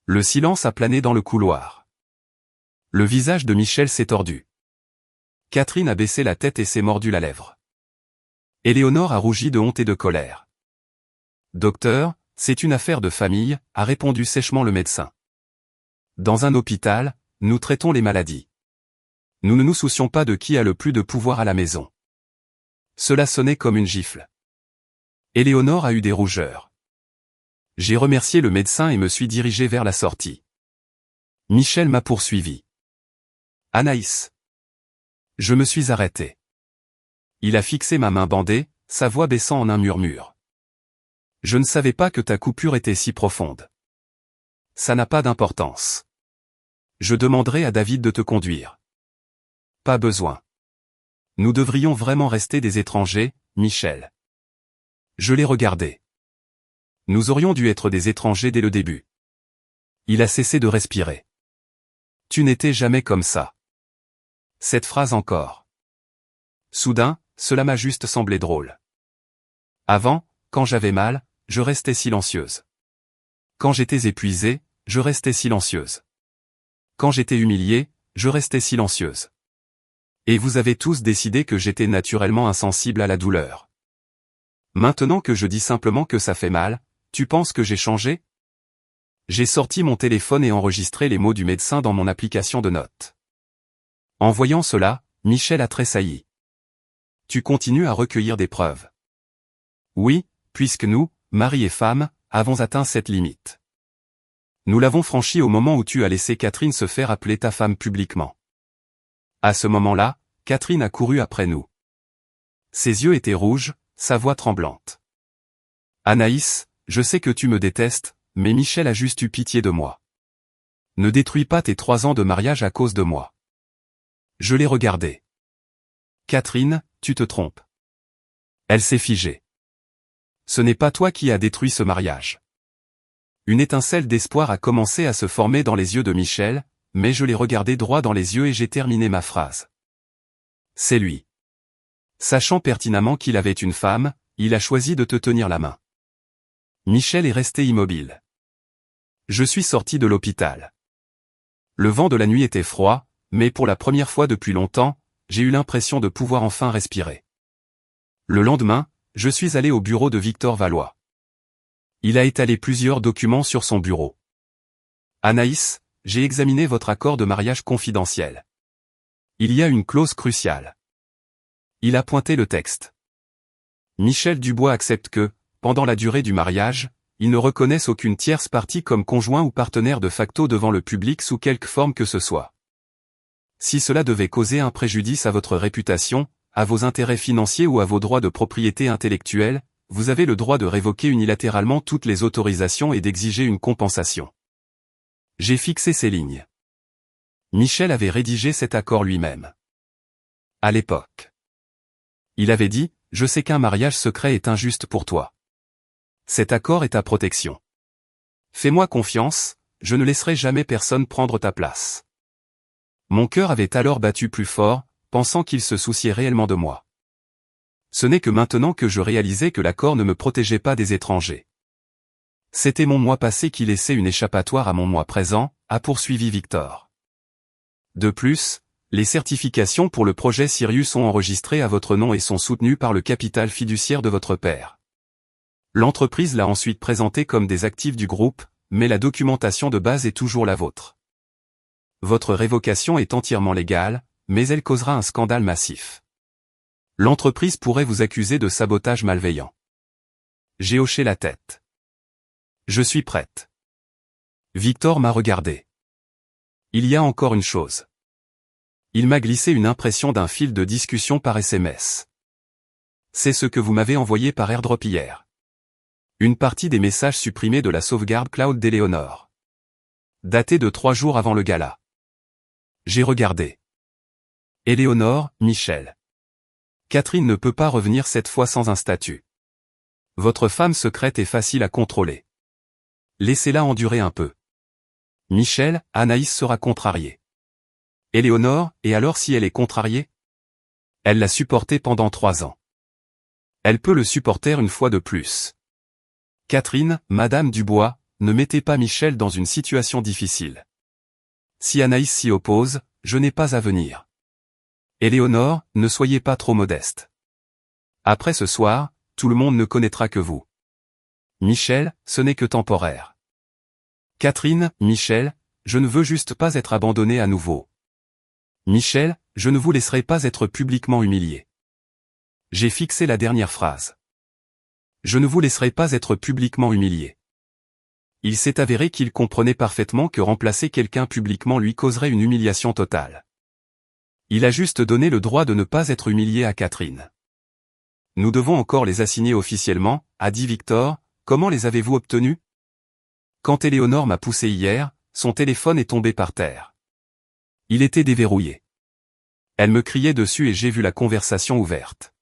Speaker 1: Le silence a plané dans le couloir. Le visage de Michel s'est tordu. Catherine a baissé la tête et s'est mordu la lèvre. Éléonore a rougi de honte et de colère. Docteur, c'est une affaire de famille, a répondu sèchement le médecin. Dans un hôpital, nous traitons les maladies. Nous ne nous soucions pas de qui a le plus de pouvoir à la maison. Cela sonnait comme une gifle. Éléonore a eu des rougeurs. J'ai remercié le médecin et me suis dirigé vers la sortie. Michel m'a poursuivi. Anaïs. Je me suis arrêté. Il a fixé ma main bandée, sa voix baissant en un murmure. Je ne savais pas que ta coupure était si profonde. Ça n'a pas d'importance. Je demanderai à David de te conduire. Pas besoin. Nous devrions vraiment rester des étrangers, Michel. Je l'ai regardé. Nous aurions dû être des étrangers dès le début. Il a cessé de respirer. Tu n'étais jamais comme ça. Cette phrase encore. Soudain, cela m'a juste semblé drôle. Avant, quand j'avais mal, je restais silencieuse. Quand j'étais épuisée, je restais silencieuse. Quand j'étais humiliée, je restais silencieuse. Et vous avez tous décidé que j'étais naturellement insensible à la douleur. Maintenant que je dis simplement que ça fait mal, tu penses que j'ai changé? J'ai sorti mon téléphone et enregistré les mots du médecin dans mon application de notes. En voyant cela, Michel a tressailli. Tu continues à recueillir des preuves. Oui, puisque nous, mari et femme, avons atteint cette limite. Nous l'avons franchie au moment où tu as laissé Catherine se faire appeler ta femme publiquement. À ce moment-là, Catherine a couru après nous. Ses yeux étaient rouges, sa voix tremblante. Anaïs, je sais que tu me détestes, mais Michel a juste eu pitié de moi. Ne détruis pas tes 3 ans de mariage à cause de moi. Je l'ai regardée. Catherine, tu te trompes. Elle s'est figée. Ce n'est pas toi qui as détruit ce mariage. Une étincelle d'espoir a commencé à se former dans les yeux de Michel, mais je l'ai regardé droit dans les yeux et j'ai terminé ma phrase. C'est lui. Sachant pertinemment qu'il avait une femme, il a choisi de te tenir la main. Michel est resté immobile. Je suis sorti de l'hôpital. Le vent de la nuit était froid, mais pour la première fois depuis longtemps, j'ai eu l'impression de pouvoir enfin respirer. Le lendemain, je suis allé au bureau de Victor Valois. Il a étalé plusieurs documents sur son bureau. Anaïs, j'ai examiné votre accord de mariage confidentiel. Il y a une clause cruciale. Il a pointé le texte. Michel Dubois accepte que, pendant la durée du mariage, il ne reconnaisse aucune tierce partie comme conjoint ou partenaire de facto devant le public sous quelque forme que ce soit. Si cela devait causer un préjudice à votre réputation, à vos intérêts financiers ou à vos droits de propriété intellectuelle, vous avez le droit de révoquer unilatéralement toutes les autorisations et d'exiger une compensation. J'ai fixé ces lignes. Michel avait rédigé cet accord lui-même. À l'époque. Il avait dit, « Je sais qu'un mariage secret est injuste pour toi. Cet accord est ta protection. Fais-moi confiance, je ne laisserai jamais personne prendre ta place. » Mon cœur avait alors battu plus fort, pensant qu'il se souciait réellement de moi. Ce n'est que maintenant que je réalisais que l'accord ne me protégeait pas des étrangers. C'était mon moi passé qui laissait une échappatoire à mon moi présent, a poursuivi Victor. De plus, les certifications pour le projet Sirius sont enregistrées à votre nom et sont soutenues par le capital fiduciaire de votre père. L'entreprise l'a ensuite présenté comme des actifs du groupe, mais la documentation de base est toujours la vôtre. Votre révocation est entièrement légale, mais elle causera un scandale massif. L'entreprise pourrait vous accuser de sabotage malveillant. J'ai hoché la tête. Je suis prête. Victor m'a regardé. Il y a encore une chose. Il m'a glissé une impression d'un fil de discussion par SMS. C'est ce que vous m'avez envoyé par AirDrop hier. Une partie des messages supprimés de la sauvegarde cloud d'Éléonore. Daté de 3 jours avant le gala. J'ai regardé. Éléonore, Michel. Catherine ne peut pas revenir cette fois sans un statut. Votre femme secrète est facile à contrôler. Laissez-la endurer un peu. Michel, Anaïs sera contrariée. Éléonore, et alors si elle est contrariée? Elle l'a supporté pendant 3 ans. Elle peut le supporter une fois de plus. Catherine, Madame Dubois, ne mettez pas Michel dans une situation difficile. Si Anaïs s'y oppose, je n'ai pas à venir. Éléonore, ne soyez pas trop modeste. Après ce soir, tout le monde ne connaîtra que vous. Michel, ce n'est que temporaire. Catherine, Michel, je ne veux juste pas être abandonné à nouveau. Michel, je ne vous laisserai pas être publiquement humilié. J'ai fixé la dernière phrase. Je ne vous laisserai pas être publiquement humilié. Il s'est avéré qu'il comprenait parfaitement que remplacer quelqu'un publiquement lui causerait une humiliation totale. Il a juste donné le droit de ne pas être humilié à Catherine. Nous devons encore les assigner officiellement, a dit Victor. Comment les avez-vous obtenus? Quand Éléonore m'a poussé hier, son téléphone est tombé par terre. Il était déverrouillé. Elle me criait dessus et j'ai vu la conversation ouverte.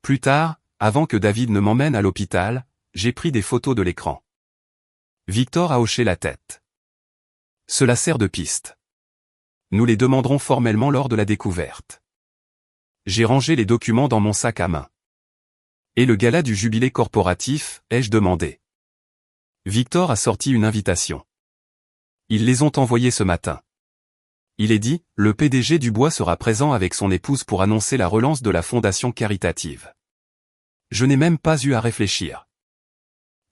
Speaker 1: Plus tard, avant que David ne m'emmène à l'hôpital, j'ai pris des photos de l'écran. Victor a hoché la tête. Cela sert de piste. Nous les demanderons formellement lors de la découverte. J'ai rangé les documents dans mon sac à main. Et le gala du jubilé corporatif, ai-je demandé. Victor a sorti une invitation. Ils les ont envoyés ce matin. Il est dit, le PDG Dubois sera présent avec son épouse pour annoncer la relance de la fondation caritative. Je n'ai même pas eu à réfléchir.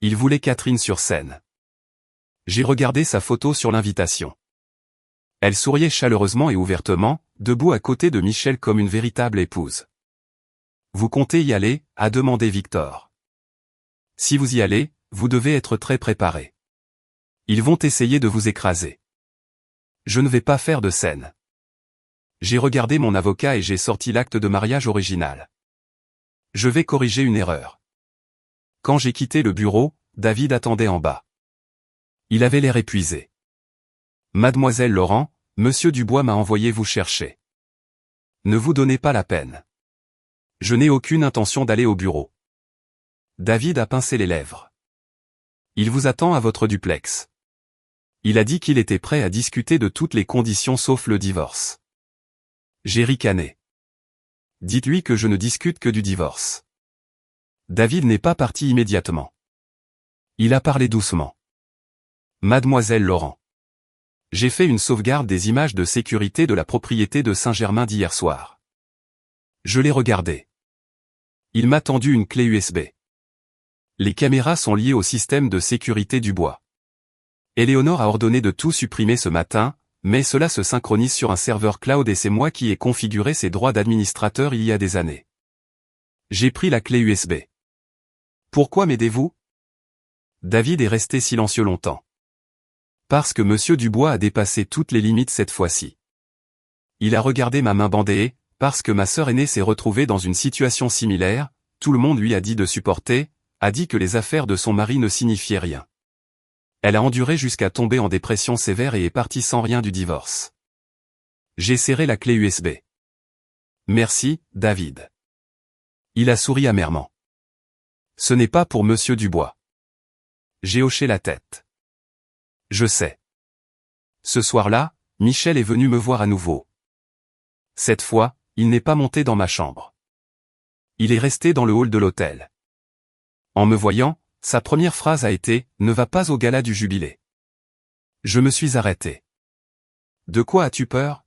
Speaker 1: Il voulait Catherine sur scène. J'ai regardé sa photo sur l'invitation. Elle souriait chaleureusement et ouvertement, debout à côté de Michel comme une véritable épouse. Vous comptez y aller, a demandé Victor. Si vous y allez, vous devez être très préparé. Ils vont essayer de vous écraser. Je ne vais pas faire de scène. J'ai regardé mon avocat et j'ai sorti l'acte de mariage original. Je vais corriger une erreur. Quand j'ai quitté le bureau, David attendait en bas. Il avait l'air épuisé. Mademoiselle Laurent, Monsieur Dubois m'a envoyé vous chercher. Ne vous donnez pas la peine. Je n'ai aucune intention d'aller au bureau. David a pincé les lèvres. Il vous attend à votre duplex. Il a dit qu'il était prêt à discuter de toutes les conditions sauf le divorce. J'ai ricané. Dites-lui que je ne discute que du divorce. David n'est pas parti immédiatement. Il a parlé doucement. Mademoiselle Laurent. J'ai fait une sauvegarde des images de sécurité de la propriété de Saint-Germain d'hier soir. Je l'ai regardé. Il m'a tendu une clé USB. Les caméras sont liées au système de sécurité du bois. Éléonore a ordonné de tout supprimer ce matin, mais cela se synchronise sur un serveur cloud et c'est moi qui ai configuré ses droits d'administrateur il y a des années. J'ai pris la clé USB. Pourquoi m'aidez-vous? David est resté silencieux longtemps. Parce que Monsieur Dubois a dépassé toutes les limites cette fois-ci. Il a regardé ma main bandée, parce que ma sœur aînée s'est retrouvée dans une situation similaire, tout le monde lui a dit de supporter, a dit que les affaires de son mari ne signifiaient rien. Elle a enduré jusqu'à tomber en dépression sévère et est partie sans rien du divorce. J'ai serré la clé USB. Merci, David. Il a souri amèrement. Ce n'est pas pour Monsieur Dubois. J'ai hoché la tête. Je sais. Ce soir-là, Michel est venu me voir à nouveau. Cette fois, il n'est pas monté dans ma chambre. Il est resté dans le hall de l'hôtel. En me voyant, sa première phrase a été « Ne va pas au gala du jubilé ». Je me suis arrêté. « De quoi as-tu peur ?»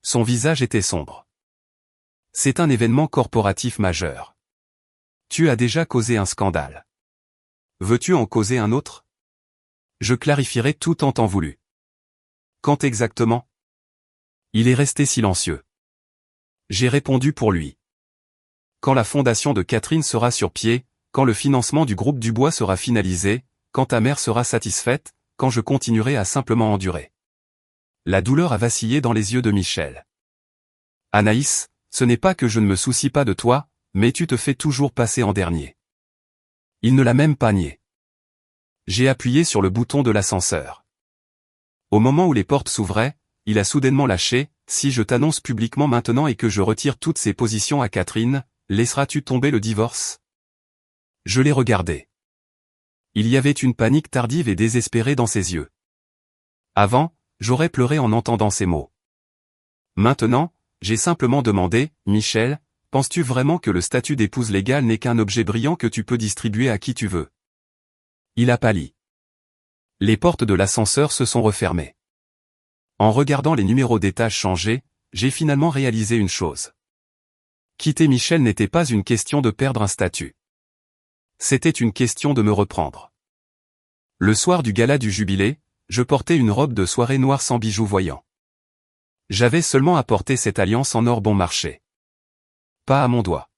Speaker 1: Son visage était sombre. « C'est un événement corporatif majeur. Tu as déjà causé un scandale. Veux-tu en causer un autre ? Je clarifierai tout en temps voulu. Quand exactement ? Il est resté silencieux. J'ai répondu pour lui. Quand la fondation de Catherine sera sur pied, quand le financement du groupe Dubois sera finalisé, quand ta mère sera satisfaite, quand je continuerai à simplement endurer. La douleur a vacillé dans les yeux de Michel. Anaïs, ce n'est pas que je ne me soucie pas de toi, mais tu te fais toujours passer en dernier. Il ne l'a même pas nié. J'ai appuyé sur le bouton de l'ascenseur. Au moment où les portes s'ouvraient, il a soudainement lâché « Si je t'annonce publiquement maintenant et que je retire toutes ces positions à Catherine, laisseras-tu tomber le divorce ?» Je l'ai regardé. Il y avait une panique tardive et désespérée dans ses yeux. Avant, j'aurais pleuré en entendant ces mots. Maintenant, j'ai simplement demandé « Michel, penses-tu vraiment que le statut d'épouse légale n'est qu'un objet brillant que tu peux distribuer à qui tu veux ?» Il a pâli. Les portes de l'ascenseur se sont refermées. En regardant les numéros d'étage changer, j'ai finalement réalisé une chose. Quitter Michel n'était pas une question de perdre un statut. C'était une question de me reprendre. Le soir du gala du jubilé, je portais une robe de soirée noire sans bijoux voyants. J'avais seulement apporté cette alliance en or bon marché. Pas à mon doigt.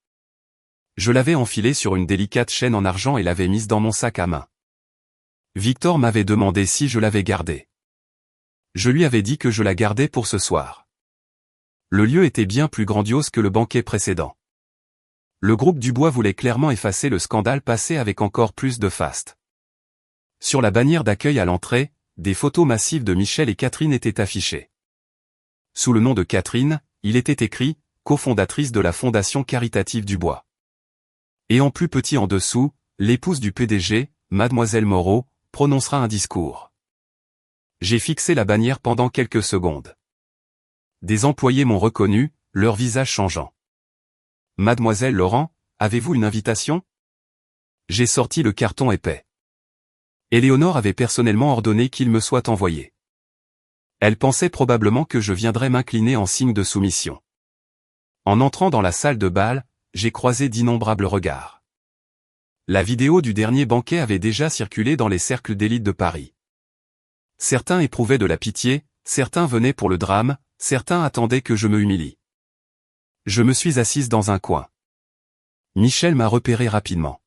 Speaker 1: Je l'avais enfilée sur une délicate chaîne en argent et l'avais mise dans mon sac à main. Victor m'avait demandé si je l'avais gardée. Je lui avais dit que je la gardais pour ce soir. Le lieu était bien plus grandiose que le banquet précédent. Le groupe Dubois voulait clairement effacer le scandale passé avec encore plus de faste. Sur la bannière d'accueil à l'entrée, des photos massives de Michel et Catherine étaient affichées. Sous le nom de Catherine, il était écrit « cofondatrice de la Fondation caritative Dubois ». Et en plus petit en dessous, l'épouse du PDG, Mademoiselle Moreau, prononcera un discours. J'ai fixé la bannière pendant quelques secondes. Des employés m'ont reconnu, leur visage changeant. « Mademoiselle Laurent, avez-vous une invitation ?» J'ai sorti le carton épais. Éléonore avait personnellement ordonné qu'il me soit envoyé. Elle pensait probablement que je viendrais m'incliner en signe de soumission. En entrant dans la salle de bal, j'ai croisé d'innombrables regards. La vidéo du dernier banquet avait déjà circulé dans les cercles d'élite de Paris. Certains éprouvaient de la pitié, certains venaient pour le drame, certains attendaient que je me humilie. Je me suis assise dans un coin. Michel m'a repéré rapidement.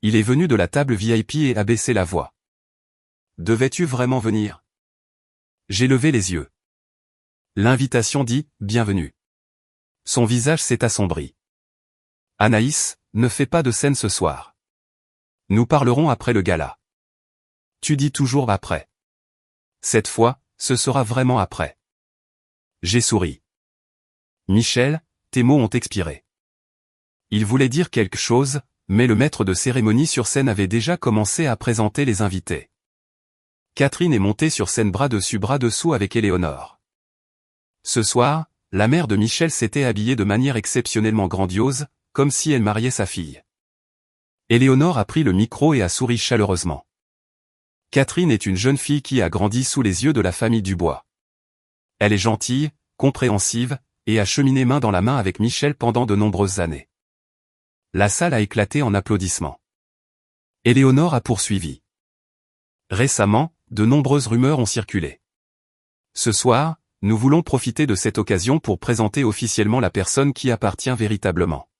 Speaker 1: Il est venu de la table VIP et a baissé la voix. « Devais-tu vraiment venir ?» J'ai levé les yeux. L'invitation dit « Bienvenue ». Son visage s'est assombri. « Anaïs, ne fais pas de scène ce soir. Nous parlerons après le gala. » Tu dis toujours « après ». Cette fois, ce sera vraiment après. J'ai souri. Michel, tes mots ont expiré. Il voulait dire quelque chose, mais le maître de cérémonie sur scène avait déjà commencé à présenter les invités. Catherine est montée sur scène bras dessus bras dessous avec Éléonore. Ce soir, la mère de Michel s'était habillée de manière exceptionnellement grandiose, comme si elle mariait sa fille. Éléonore a pris le micro et a souri chaleureusement. Catherine est une jeune fille qui a grandi sous les yeux de la famille Dubois. Elle est gentille, compréhensive, et a cheminé main dans la main avec Michel pendant de nombreuses années. La salle a éclaté en applaudissements. Éléonore a poursuivi. Récemment, de nombreuses rumeurs ont circulé. Ce soir, nous voulons profiter de cette occasion pour présenter officiellement la personne qui appartient véritablement.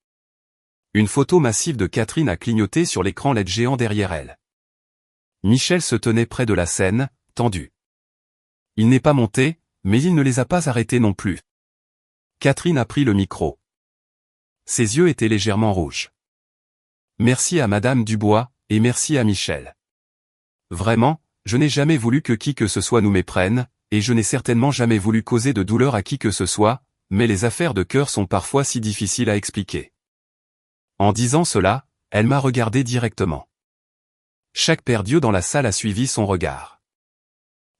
Speaker 1: Une photo massive de Catherine a clignoté sur l'écran LED géant derrière elle. Michel se tenait près de la scène, tendu. Il n'est pas monté, mais il ne les a pas arrêtés non plus. Catherine a pris le micro. Ses yeux étaient légèrement rouges. Merci à Madame Dubois, et merci à Michel. Vraiment, je n'ai jamais voulu que qui que ce soit nous méprenne, et je n'ai certainement jamais voulu causer de douleur à qui que ce soit, mais les affaires de cœur sont parfois si difficiles à expliquer. En disant cela, elle m'a regardé directement. Chaque père Dieu dans la salle a suivi son regard.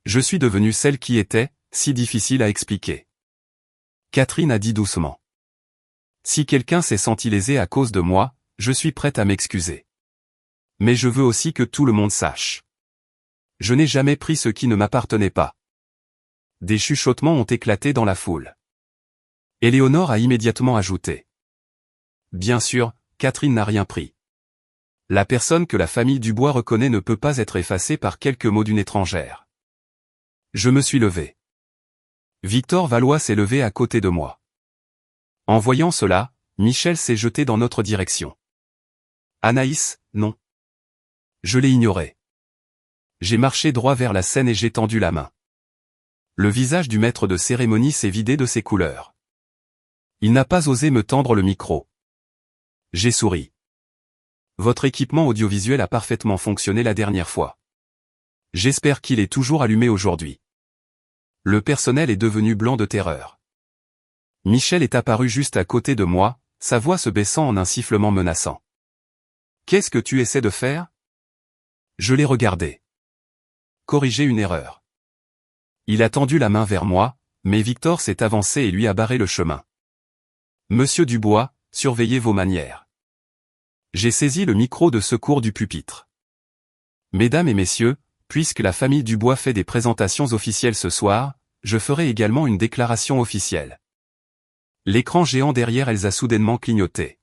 Speaker 1: Je suis devenue celle qui était, si difficile à expliquer. Catherine a dit doucement. Si quelqu'un s'est senti lésé à cause de moi, je suis prête à m'excuser. Mais je veux aussi que tout le monde sache. Je n'ai jamais pris ce qui ne m'appartenait pas. Des chuchotements ont éclaté dans la foule. Éléonore a immédiatement ajouté. Bien sûr, Catherine n'a rien pris. La personne que la famille Dubois reconnaît ne peut pas être effacée par quelques mots d'une étrangère. Je me suis levé. Victor Valois s'est levé à côté de moi. En voyant cela, Michel s'est jeté dans notre direction. Anaïs, non. Je l'ai ignoré. J'ai marché droit vers la scène et j'ai tendu la main. Le visage du maître de cérémonie s'est vidé de ses couleurs. Il n'a pas osé me tendre le micro. J'ai souri. Votre équipement audiovisuel a parfaitement fonctionné la dernière fois. J'espère qu'il est toujours allumé aujourd'hui. Le personnel est devenu blanc de terreur. Michel est apparu juste à côté de moi, sa voix se baissant en un sifflement menaçant. Qu'est-ce que tu essaies de faire? Je l'ai regardé. Corriger une erreur. Il a tendu la main vers moi, mais Victor s'est avancé et lui a barré le chemin. Monsieur Dubois, surveillez vos manières. J'ai saisi le micro de secours du pupitre. Mesdames et messieurs, puisque la famille Dubois fait des présentations officielles ce soir, je ferai également une déclaration officielle. L'écran géant derrière elles a soudainement clignoté.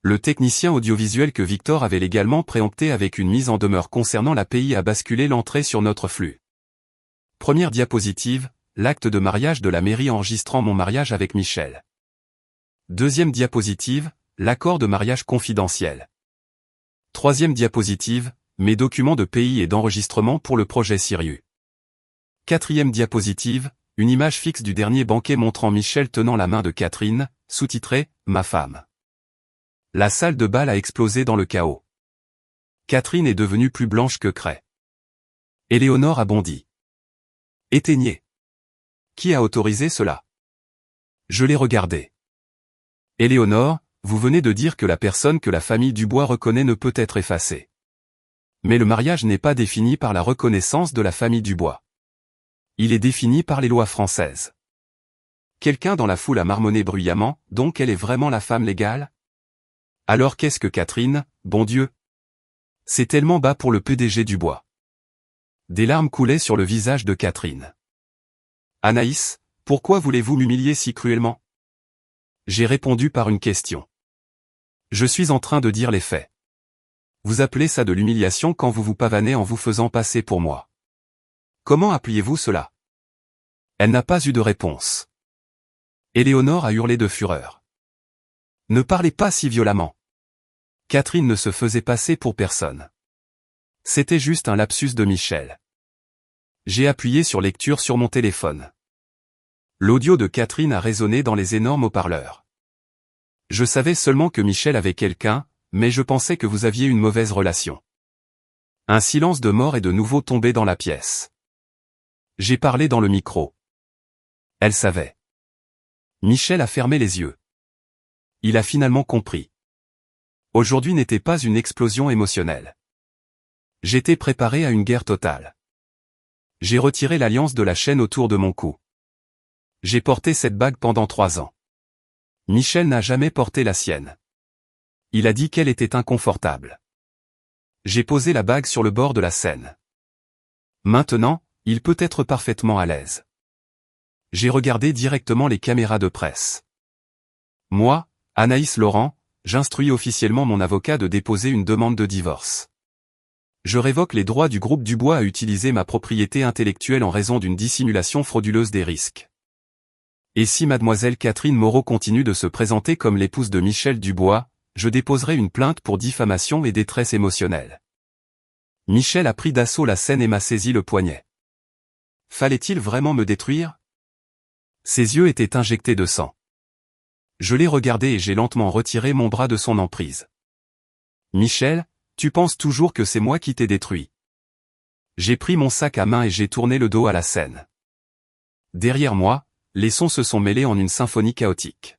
Speaker 1: Le technicien audiovisuel que Victor avait légalement préempté avec une mise en demeure concernant l'API a basculé l'entrée sur notre flux. Première diapositive, l'acte de mariage de la mairie enregistrant mon mariage avec Michel. Deuxième diapositive, l'accord de mariage confidentiel. Troisième diapositive, mes documents de pays et d'enregistrement pour le projet Sirius. Quatrième diapositive, une image fixe du dernier banquet montrant Michel tenant la main de Catherine, sous-titré « Ma femme ». La salle de bal a explosé dans le chaos. Catherine est devenue plus blanche que craie. Éléonore a bondi. Éteignez. Qui a autorisé cela? Je l'ai regardé. Éléonore, vous venez de dire que la personne que la famille Dubois reconnaît ne peut être effacée. Mais le mariage n'est pas défini par la reconnaissance de la famille Dubois. Il est défini par les lois françaises. Quelqu'un dans la foule a marmonné bruyamment, donc elle est vraiment la femme légale? Alors qu'est-ce que Catherine, bon Dieu? C'est tellement bas pour le PDG Dubois. Des larmes coulaient sur le visage de Catherine. Anaïs, pourquoi voulez-vous m'humilier si cruellement? J'ai répondu par une question. Je suis en train de dire les faits. Vous appelez ça de l'humiliation quand vous vous pavanez en vous faisant passer pour moi. Comment appeliez-vous cela? Elle n'a pas eu de réponse. Éléonore a hurlé de fureur. Ne parlez pas si violemment. Catherine ne se faisait passer pour personne. C'était juste un lapsus de Michel. J'ai appuyé sur lecture sur mon téléphone. L'audio de Catherine a résonné dans les énormes haut-parleurs. Je savais seulement que Michel avait quelqu'un, mais je pensais que vous aviez une mauvaise relation. Un silence de mort est de nouveau tombé dans la pièce. J'ai parlé dans le micro. Elle savait. Michel a fermé les yeux. Il a finalement compris. Aujourd'hui n'était pas une explosion émotionnelle. J'étais préparé à une guerre totale. J'ai retiré l'alliance de la chaîne autour de mon cou. J'ai porté cette bague pendant 3 ans. Michel n'a jamais porté la sienne. Il a dit qu'elle était inconfortable. J'ai posé la bague sur le bord de la scène. Maintenant, il peut être parfaitement à l'aise. J'ai regardé directement les caméras de presse. Moi, Anaïs Laurent, j'instruis officiellement mon avocat de déposer une demande de divorce. Je révoque les droits du groupe Dubois à utiliser ma propriété intellectuelle en raison d'une dissimulation frauduleuse des risques. Et si mademoiselle Catherine Moreau continue de se présenter comme l'épouse de Michel Dubois, je déposerai une plainte pour diffamation et détresse émotionnelle. Michel a pris d'assaut la scène et m'a saisi le poignet. Fallait-il vraiment me détruire? Ses yeux étaient injectés de sang. Je l'ai regardé et j'ai lentement retiré mon bras de son emprise. Michel, tu penses toujours que c'est moi qui t'ai détruit. J'ai pris mon sac à main et j'ai tourné le dos à la scène. Derrière moi, les sons se sont mêlés en une symphonie chaotique.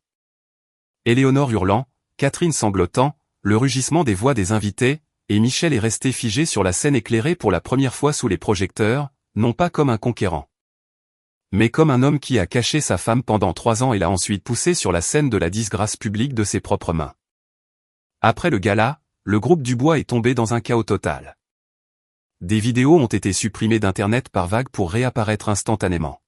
Speaker 1: Éléonore hurlant, Catherine sanglotant, le rugissement des voix des invités, et Michel est resté figé sur la scène éclairée pour la première fois sous les projecteurs, non pas comme un conquérant. Mais comme un homme qui a caché sa femme pendant 3 ans et l'a ensuite poussée sur la scène de la disgrâce publique de ses propres mains. Après le gala, le groupe Dubois est tombé dans un chaos total. Des vidéos ont été supprimées d'Internet par vagues pour réapparaître instantanément.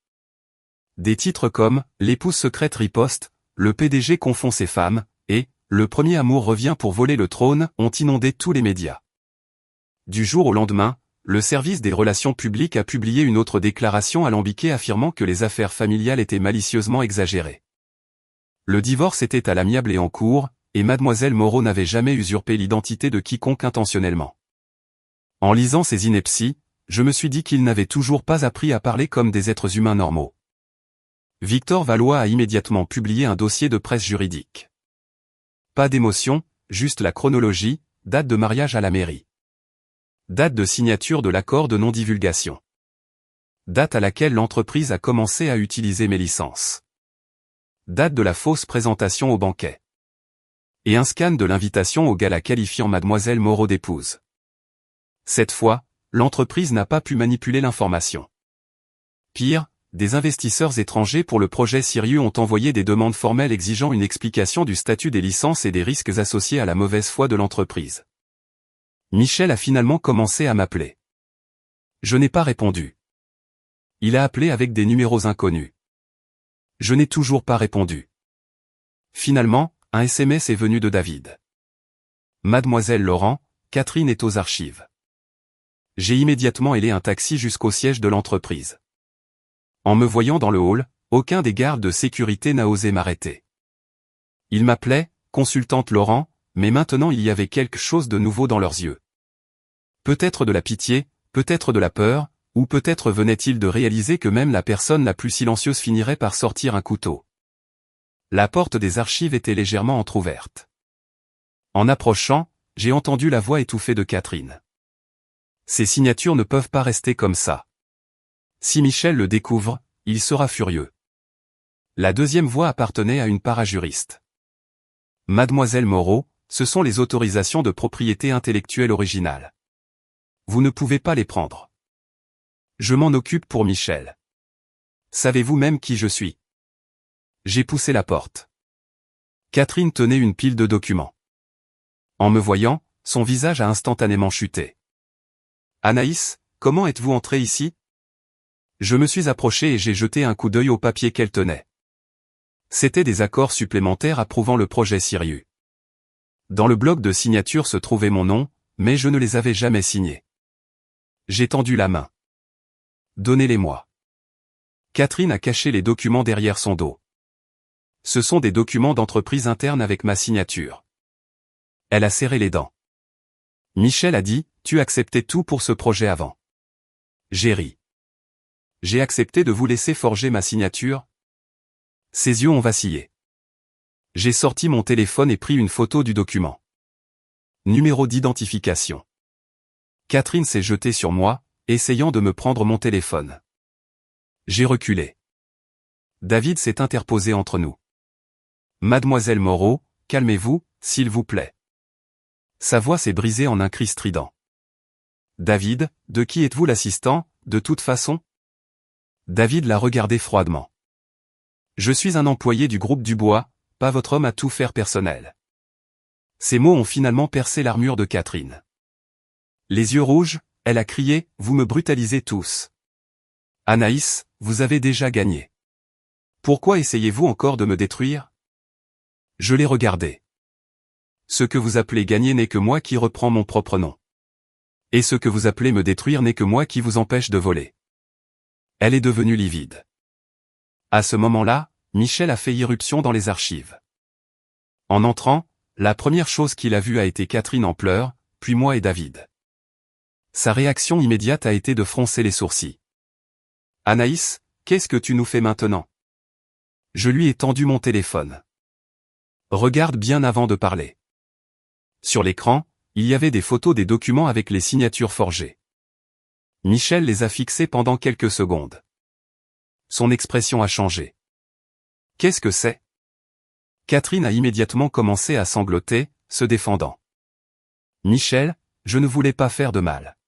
Speaker 1: Des titres comme « L'épouse secrète riposte »,« Le PDG confond ses femmes » et « Le premier amour revient pour voler le trône » ont inondé tous les médias. Du jour au lendemain, le service des relations publiques a publié une autre déclaration alambiquée affirmant que les affaires familiales étaient malicieusement exagérées. Le divorce était à l'amiable et en cours, et mademoiselle Moreau n'avait jamais usurpé l'identité de quiconque intentionnellement. En lisant ces inepties, je me suis dit qu'ils n'avaient toujours pas appris à parler comme des êtres humains normaux. Victor Valois a immédiatement publié un dossier de presse juridique. Pas d'émotion, juste la chronologie, date de mariage à la mairie. Date de signature de l'accord de non-divulgation. Date à laquelle l'entreprise a commencé à utiliser mes licences. Date de la fausse présentation au banquet. Et un scan de l'invitation au gala qualifiant mademoiselle Moreau d'épouse. Cette fois, l'entreprise n'a pas pu manipuler l'information. Pire, des investisseurs étrangers pour le projet Sirius ont envoyé des demandes formelles exigeant une explication du statut des licences et des risques associés à la mauvaise foi de l'entreprise. Michel a finalement commencé à m'appeler. Je n'ai pas répondu. Il a appelé avec des numéros inconnus. Je n'ai toujours pas répondu. Finalement, un SMS est venu de David. Mademoiselle Laurent, Catherine est aux archives. J'ai immédiatement hélé un taxi jusqu'au siège de l'entreprise. En me voyant dans le hall, aucun des gardes de sécurité n'a osé m'arrêter. Ils m'appelaient, consultante Laurent, mais maintenant il y avait quelque chose de nouveau dans leurs yeux. Peut-être de la pitié, peut-être de la peur, ou peut-être venait-il de réaliser que même la personne la plus silencieuse finirait par sortir un couteau. La porte des archives était légèrement entr'ouverte. En approchant, j'ai entendu la voix étouffée de Catherine. Ces signatures ne peuvent pas rester comme ça. Si Michel le découvre, il sera furieux. La deuxième voix appartenait à une parajuriste. Mademoiselle Moreau, ce sont les autorisations de propriété intellectuelle originales. Vous ne pouvez pas les prendre. Je m'en occupe pour Michel. Savez-vous même qui je suis? J'ai poussé la porte. Catherine tenait une pile de documents. En me voyant, son visage a instantanément chuté. Anaïs, comment êtes-vous entrée ici? Je me suis approché et j'ai jeté un coup d'œil au papier qu'elle tenait. C'étaient des accords supplémentaires approuvant le projet Sirius. Dans le bloc de signature se trouvait mon nom, mais je ne les avais jamais signés. J'ai tendu la main. Donnez-les-moi. Catherine a caché les documents derrière son dos. Ce sont des documents d'entreprise interne avec ma signature. Elle a serré les dents. Michel a dit, tu acceptais tout pour ce projet avant. J'ai ri. J'ai accepté de vous laisser forger ma signature. Ses yeux ont vacillé. J'ai sorti mon téléphone et pris une photo du document. Numéro d'identification. Catherine s'est jetée sur moi, essayant de me prendre mon téléphone. J'ai reculé. David s'est interposé entre nous. Mademoiselle Moreau, calmez-vous, s'il vous plaît. Sa voix s'est brisée en un cri strident. David, de qui êtes-vous l'assistant, de toute façon? David l'a regardé froidement. Je suis un employé du groupe Dubois, pas votre homme à tout faire personnel. Ces mots ont finalement percé l'armure de Catherine. Les yeux rouges, elle a crié, vous me brutalisez tous. Anaïs, vous avez déjà gagné. Pourquoi essayez-vous encore de me détruire? Je l'ai regardé. Ce que vous appelez gagner n'est que moi qui reprends mon propre nom. Et ce que vous appelez me détruire n'est que moi qui vous empêche de voler. Elle est devenue livide. À ce moment-là, Michel a fait irruption dans les archives. En entrant, la première chose qu'il a vue a été Catherine en pleurs, puis moi et David. Sa réaction immédiate a été de froncer les sourcils. Anaïs, qu'est-ce que tu nous fais maintenant? Je lui ai tendu mon téléphone. Regarde bien avant de parler. Sur l'écran, il y avait des photos des documents avec les signatures forgées. Michel les a fixées pendant quelques secondes. Son expression a changé. Qu'est-ce que c'est? Catherine a immédiatement commencé à sangloter, se défendant. Michel, je ne voulais pas faire de mal.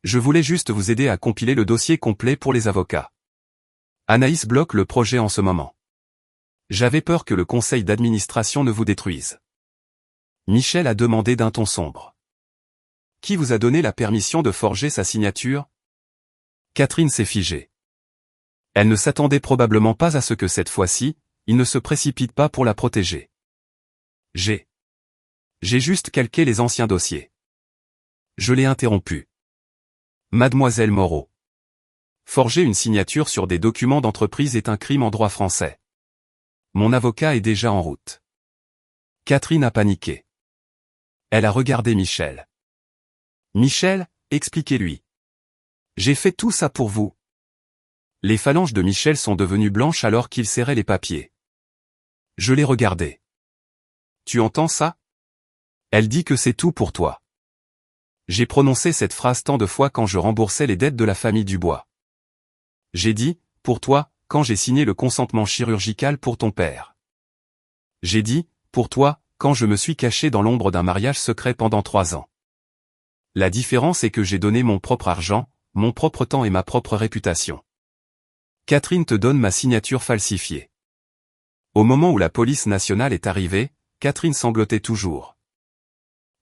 Speaker 1: Je voulais juste vous aider à compiler le dossier complet pour les avocats. Anaïs bloque le projet en ce moment. J'avais peur que le conseil d'administration ne vous détruise. Michel a demandé d'un ton sombre. Qui vous a donné la permission de forger sa signature? Catherine s'est figée. Elle ne s'attendait probablement pas à ce que cette fois-ci, il ne se précipite pas pour la protéger. J'ai juste calqué les anciens dossiers. Je l'ai interrompu. Mademoiselle Moreau. Forger une signature sur des documents d'entreprise est un crime en droit français. Mon avocat est déjà en route. Catherine a paniqué. Elle a regardé Michel. Michel, expliquez-lui. J'ai fait tout ça pour vous. Les phalanges de Michel sont devenues blanches alors qu'il serrait les papiers. Je l'ai regardé. Tu entends ça? Elle dit que c'est tout pour toi. J'ai prononcé cette phrase tant de fois quand je remboursais les dettes de la famille Dubois. J'ai dit, pour toi, quand j'ai signé le consentement chirurgical pour ton père. J'ai dit, pour toi, quand je me suis caché dans l'ombre d'un mariage secret pendant 3 ans. La différence est que j'ai donné mon propre argent, mon propre temps et ma propre réputation. Catherine te donne ma signature falsifiée. Au moment où la police nationale est arrivée, Catherine sanglotait toujours.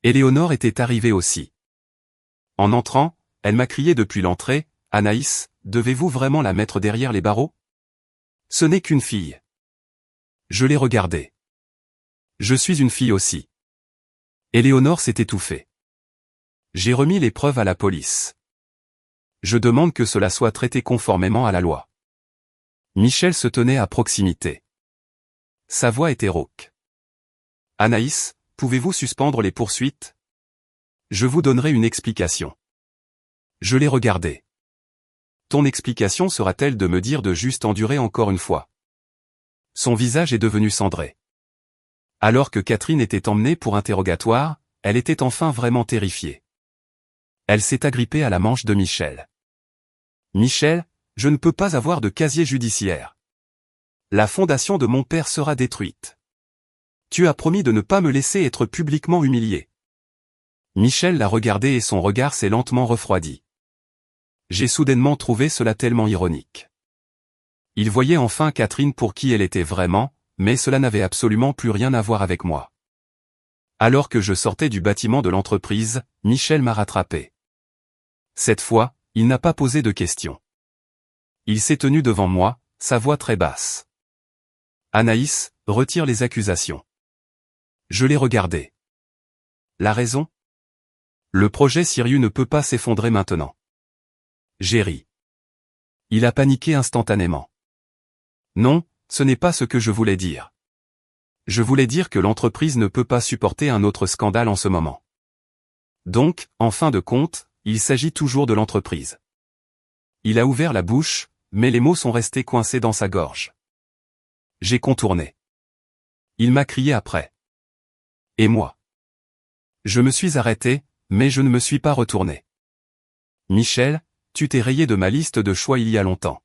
Speaker 1: Éléonore était arrivée aussi. En entrant, elle m'a crié depuis l'entrée, « Anaïs, devez-vous vraiment la mettre derrière les barreaux? Ce n'est qu'une fille. » Je l'ai regardée. Je suis une fille aussi. Éléonore s'est étouffée. J'ai remis les preuves à la police. Je demande que cela soit traité conformément à la loi. Michel se tenait à proximité. Sa voix était rauque. Anaïs, pouvez-vous suspendre les poursuites? Je vous donnerai une explication. Je l'ai regardé. Ton explication sera-t-elle de me dire de juste endurer encore une fois? Son visage est devenu cendré. Alors que Catherine était emmenée pour interrogatoire, elle était enfin vraiment terrifiée. Elle s'est agrippée à la manche de Michel. Michel, je ne peux pas avoir de casier judiciaire. La fondation de mon père sera détruite. Tu as promis de ne pas me laisser être publiquement humilié. Michel l'a regardé et son regard s'est lentement refroidi. J'ai soudainement trouvé cela tellement ironique. Il voyait enfin Catherine pour qui elle était vraiment, mais cela n'avait absolument plus rien à voir avec moi. Alors que je sortais du bâtiment de l'entreprise, Michel m'a rattrapé. Cette fois, il n'a pas posé de questions. Il s'est tenu devant moi, sa voix très basse. Anaïs, retire les accusations. Je l'ai regardé. La raison? Le projet Sirius ne peut pas s'effondrer maintenant. J'ai ri. Il a paniqué instantanément. Non, ce n'est pas ce que je voulais dire. Je voulais dire que l'entreprise ne peut pas supporter un autre scandale en ce moment. Donc, en fin de compte, il s'agit toujours de l'entreprise. Il a ouvert la bouche, mais les mots sont restés coincés dans sa gorge. J'ai contourné. Il m'a crié après. Et moi? Je me suis arrêté, mais je ne me suis pas retourné. Michel, tu t'es rayé de ma liste de choix il y a longtemps.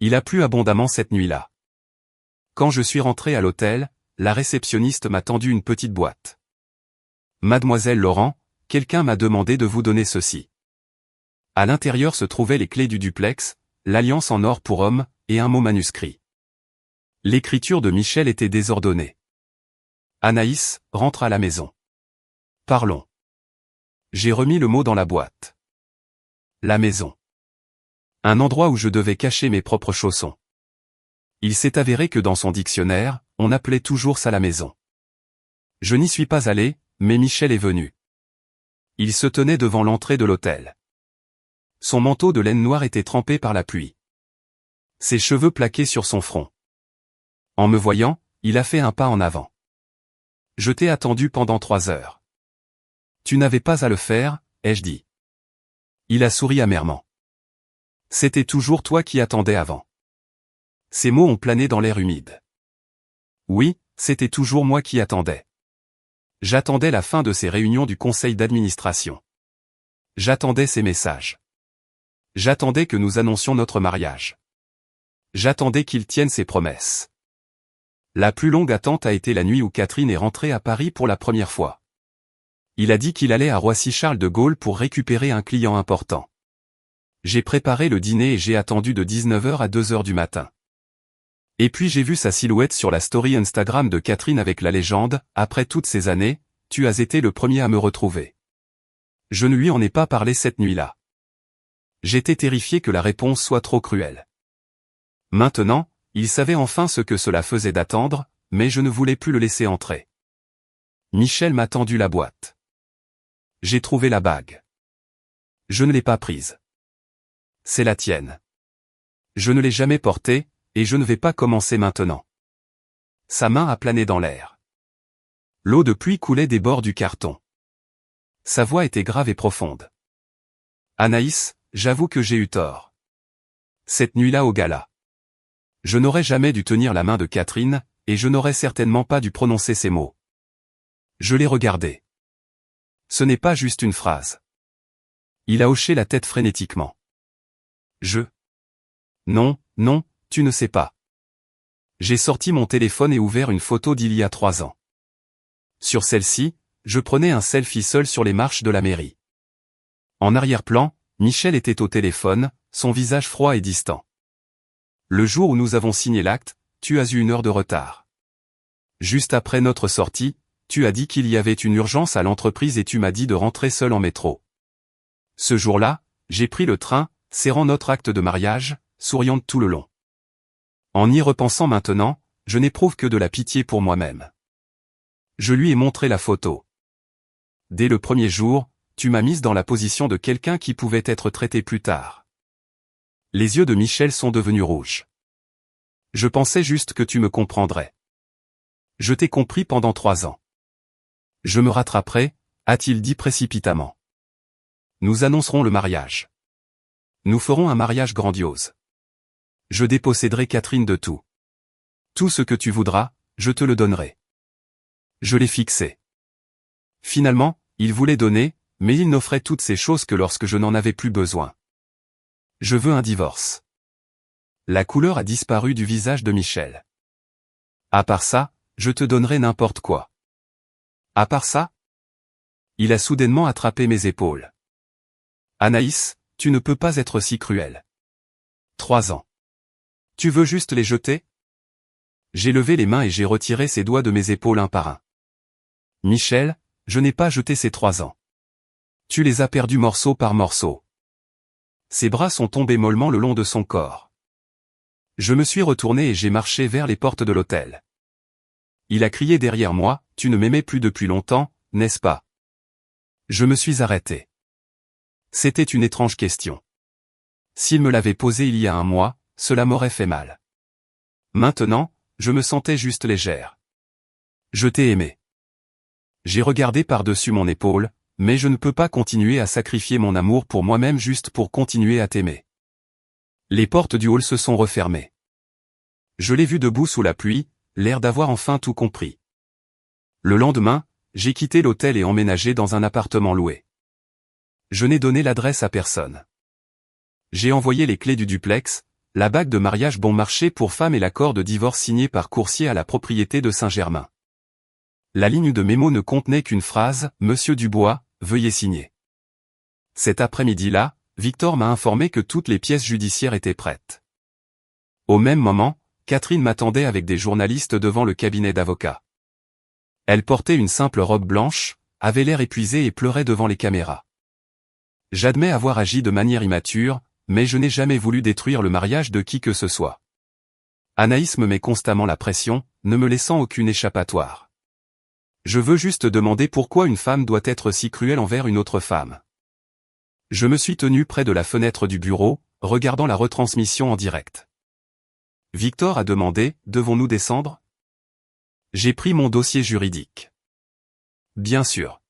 Speaker 1: Il a plu abondamment cette nuit-là. Quand je suis rentré à l'hôtel, la réceptionniste m'a tendu une petite boîte. Mademoiselle Laurent, quelqu'un m'a demandé de vous donner ceci. À l'intérieur se trouvaient les clés du duplex, l'alliance en or pour homme, et un mot manuscrit. L'écriture de Michel était désordonnée. Anaïs, rentre à la maison. Parlons. J'ai remis le mot dans la boîte. La maison. Un endroit où je devais cacher mes propres chaussons. Il s'est avéré que dans son dictionnaire, on appelait toujours ça la maison. Je n'y suis pas allé, mais Michel est venu. Il se tenait devant l'entrée de l'hôtel. Son manteau de laine noire était trempé par la pluie. Ses cheveux plaquaient sur son front. En me voyant, il a fait un pas en avant. Je t'ai attendu pendant 3 heures. Tu n'avais pas à le faire, ai-je dit. Il a souri amèrement. C'était toujours toi qui attendais avant. Ces mots ont plané dans l'air humide. Oui, c'était toujours moi qui attendais. J'attendais la fin de ces réunions du conseil d'administration. J'attendais ces messages. J'attendais que nous annoncions notre mariage. J'attendais qu'il tienne ses promesses. La plus longue attente a été la nuit où Catherine est rentrée à Paris pour la première fois. Il a dit qu'il allait à Roissy-Charles de Gaulle pour récupérer un client important. J'ai préparé le dîner et j'ai attendu de 19h à 2h du matin. Et puis j'ai vu sa silhouette sur la story Instagram de Catherine avec la légende « Après toutes ces années, tu as été le premier à me retrouver ». Je ne lui en ai pas parlé cette nuit-là. J'étais terrifié que la réponse soit trop cruelle. Maintenant, il savait enfin ce que cela faisait d'attendre, mais je ne voulais plus le laisser entrer. Michel m'a tendu la boîte. J'ai trouvé la bague. Je ne l'ai pas prise. C'est la tienne. Je ne l'ai jamais portée, et je ne vais pas commencer maintenant. Sa main a plané dans l'air. L'eau de pluie coulait des bords du carton. Sa voix était grave et profonde. Anaïs, j'avoue que j'ai eu tort. Cette nuit-là au gala. Je n'aurais jamais dû tenir la main de Catherine, et je n'aurais certainement pas dû prononcer ces mots. Je l'ai regardé. Ce n'est pas juste une phrase. Il a hoché la tête frénétiquement. Non, non, tu ne sais pas. J'ai sorti mon téléphone et ouvert une photo d'il y a 3 ans. Sur celle-ci, je prenais un selfie seul sur les marches de la mairie. En arrière-plan, Michel était au téléphone, son visage froid et distant. Le jour où nous avons signé l'acte, tu as eu 1 heure de retard. Juste après notre sortie, tu as dit qu'il y avait une urgence à l'entreprise et tu m'as dit de rentrer seul en métro. Ce jour-là, j'ai pris le train, serrant notre acte de mariage, souriante tout le long. En y repensant maintenant, je n'éprouve que de la pitié pour moi-même. Je lui ai montré la photo. Dès le premier jour, tu m'as mise dans la position de quelqu'un qui pouvait être traité plus tard. Les yeux de Michel sont devenus rouges. Je pensais juste que tu me comprendrais. Je t'ai compris pendant 3 ans. Je me rattraperai, a-t-il dit précipitamment. Nous annoncerons le mariage. Nous ferons un mariage grandiose. Je déposséderai Catherine de tout. Tout ce que tu voudras, je te le donnerai. Je l'ai fixé. Finalement, il voulait donner, mais il n'offrait toutes ces choses que lorsque je n'en avais plus besoin. Je veux un divorce. La couleur a disparu du visage de Michel. À part ça, je te donnerai n'importe quoi. À part ça? Il a soudainement attrapé mes épaules. Anaïs, tu ne peux pas être si cruelle. 3 ans. Tu veux juste les jeter? J'ai levé les mains et j'ai retiré ses doigts de mes épaules un par un. Michel, je n'ai pas jeté ces 3 ans. Tu les as perdus morceau par morceau. Ses bras sont tombés mollement le long de son corps. Je me suis retourné et j'ai marché vers les portes de l'hôtel. Il a crié derrière moi, tu ne m'aimais plus depuis longtemps, n'est-ce pas? Je me suis arrêté. C'était une étrange question. S'il me l'avait posée il y a 1 mois, cela m'aurait fait mal. Maintenant, je me sentais juste légère. Je t'ai aimé. J'ai regardé par-dessus mon épaule, mais je ne peux pas continuer à sacrifier mon amour pour moi-même juste pour continuer à t'aimer. Les portes du hall se sont refermées. Je l'ai vu debout sous la pluie, l'air d'avoir enfin tout compris. Le lendemain, j'ai quitté l'hôtel et emménagé dans un appartement loué. Je n'ai donné l'adresse à personne. J'ai envoyé les clés du duplex, la bague de mariage bon marché pour femme et l'accord de divorce signé par coursier à la propriété de Saint-Germain. La ligne de mémo ne contenait qu'une phrase, « Monsieur Dubois, veuillez signer ». Cet après-midi-là, Victor m'a informé que toutes les pièces judiciaires étaient prêtes. Au même moment, Catherine m'attendait avec des journalistes devant le cabinet d'avocats. Elle portait une simple robe blanche, avait l'air épuisée et pleurait devant les caméras. J'admets avoir agi de manière immature, mais je n'ai jamais voulu détruire le mariage de qui que ce soit. Anaïs me met constamment la pression, ne me laissant aucune échappatoire. Je veux juste demander pourquoi une femme doit être si cruelle envers une autre femme. Je me suis tenu près de la fenêtre du bureau, regardant la retransmission en direct. Victor a demandé, devons-nous descendre? J'ai pris mon dossier juridique. Bien sûr.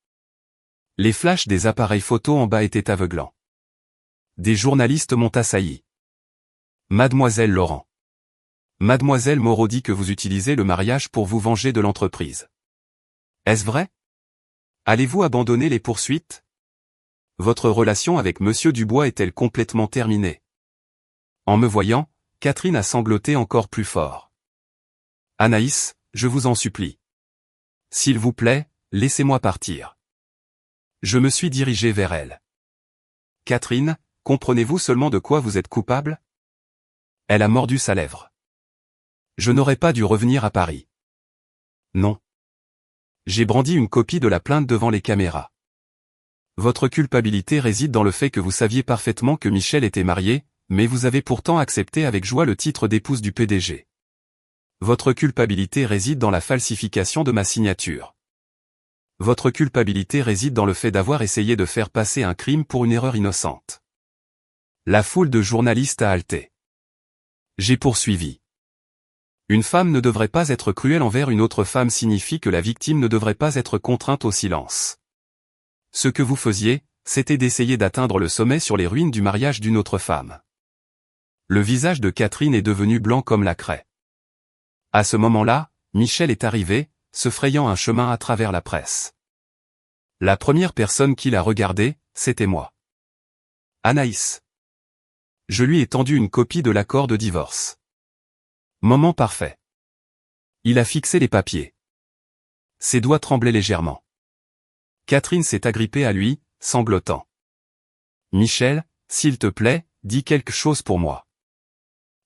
Speaker 1: Les flashs des appareils photo en bas étaient aveuglants. Des journalistes m'ont assailli. Mademoiselle Laurent. Mademoiselle Moreau dit que vous utilisez le mariage pour vous venger de l'entreprise. Est-ce vrai? Allez-vous abandonner les poursuites? Votre relation avec Monsieur Dubois est-elle complètement terminée? En me voyant, Catherine a sangloté encore plus fort. Anaïs, je vous en supplie. S'il vous plaît, laissez-moi partir. Je me suis dirigé vers elle. Catherine, comprenez-vous seulement de quoi vous êtes coupable? Elle a mordu sa lèvre. Je n'aurais pas dû revenir à Paris. Non. J'ai brandi une copie de la plainte devant les caméras. Votre culpabilité réside dans le fait que vous saviez parfaitement que Michel était marié, mais vous avez pourtant accepté avec joie le titre d'épouse du PDG. Votre culpabilité réside dans la falsification de ma signature. Votre culpabilité réside dans le fait d'avoir essayé de faire passer un crime pour une erreur innocente. La foule de journalistes a halté. J'ai poursuivi. Une femme ne devrait pas être cruelle envers une autre femme signifie que la victime ne devrait pas être contrainte au silence. Ce que vous faisiez, c'était d'essayer d'atteindre le sommet sur les ruines du mariage d'une autre femme. Le visage de Catherine est devenu blanc comme la craie. À ce moment-là, Michel est arrivé, se frayant un chemin à travers la presse. La première personne qui l'a regardé, c'était moi. Anaïs. Je lui ai tendu une copie de l'accord de divorce. Moment parfait. Il a fixé les papiers. Ses doigts tremblaient légèrement. Catherine s'est agrippée à lui, sanglotant. Michel, s'il te plaît, dis quelque chose pour moi.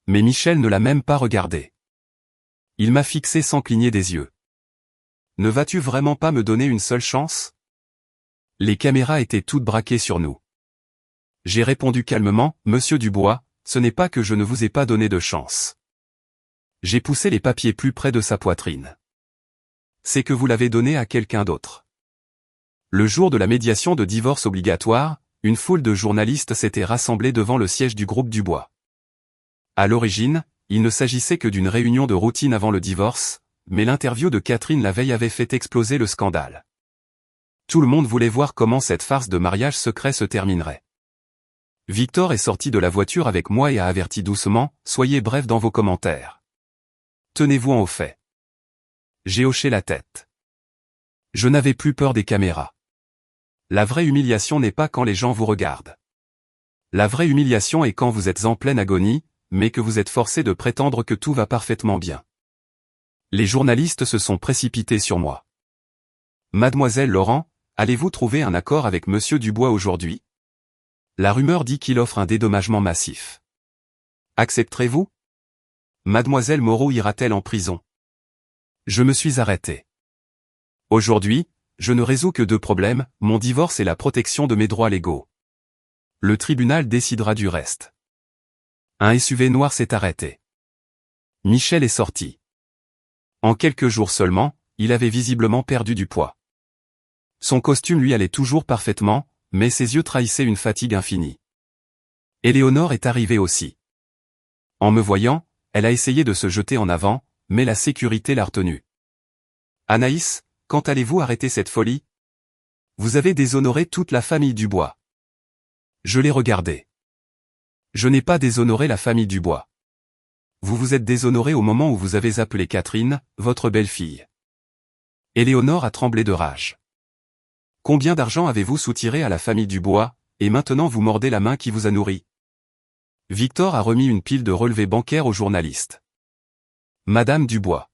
Speaker 1: Mais Michel ne l'a même pas regardé. Il m'a fixé sans cligner des yeux. Ne vas-tu vraiment pas me donner une seule chance? Les caméras étaient toutes braquées sur nous. J'ai répondu calmement, Monsieur Dubois, ce n'est pas que je ne vous ai pas donné de chance. J'ai poussé les papiers plus près de sa poitrine. C'est que vous l'avez donné à quelqu'un d'autre. Le jour de la médiation de divorce obligatoire, une foule de journalistes s'était rassemblée devant le siège du groupe Dubois. À l'origine, il ne s'agissait que d'une réunion de routine avant le divorce, mais l'interview de Catherine la veille avait fait exploser le scandale. Tout le monde voulait voir comment cette farce de mariage secret se terminerait. Victor est sorti de la voiture avec moi et a averti doucement, soyez bref dans vos commentaires. Tenez-vous au fait. J'ai hoché la tête. Je n'avais plus peur des caméras. La vraie humiliation n'est pas quand les gens vous regardent. La vraie humiliation est quand vous êtes en pleine agonie, mais que vous êtes forcé de prétendre que tout va parfaitement bien. Les journalistes se sont précipités sur moi. Mademoiselle Laurent, allez-vous trouver un accord avec Monsieur Dubois aujourd'hui? La rumeur dit qu'il offre un dédommagement massif. Accepterez-vous? Mademoiselle Moreau ira-t-elle en prison? Je me suis arrêté. Aujourd'hui, je ne résous que deux problèmes, mon divorce et la protection de mes droits légaux. Le tribunal décidera du reste. Un SUV noir s'est arrêté. Michel est sorti. En quelques jours seulement, il avait visiblement perdu du poids. Son costume lui allait toujours parfaitement, mais ses yeux trahissaient une fatigue infinie. Éléonore est arrivée aussi. En me voyant, elle a essayé de se jeter en avant, mais la sécurité l'a retenue. Anaïs, quand allez-vous arrêter cette folie? Vous avez déshonoré toute la famille Dubois. Je l'ai regardé. Je n'ai pas déshonoré la famille Dubois. Vous vous êtes déshonoré au moment où vous avez appelé Catherine, votre belle-fille. Éléonore a tremblé de rage. Combien d'argent avez-vous soutiré à la famille Dubois, et maintenant vous mordez la main qui vous a nourri? Victor a remis une pile de relevés bancaires aux journalistes. Madame Dubois.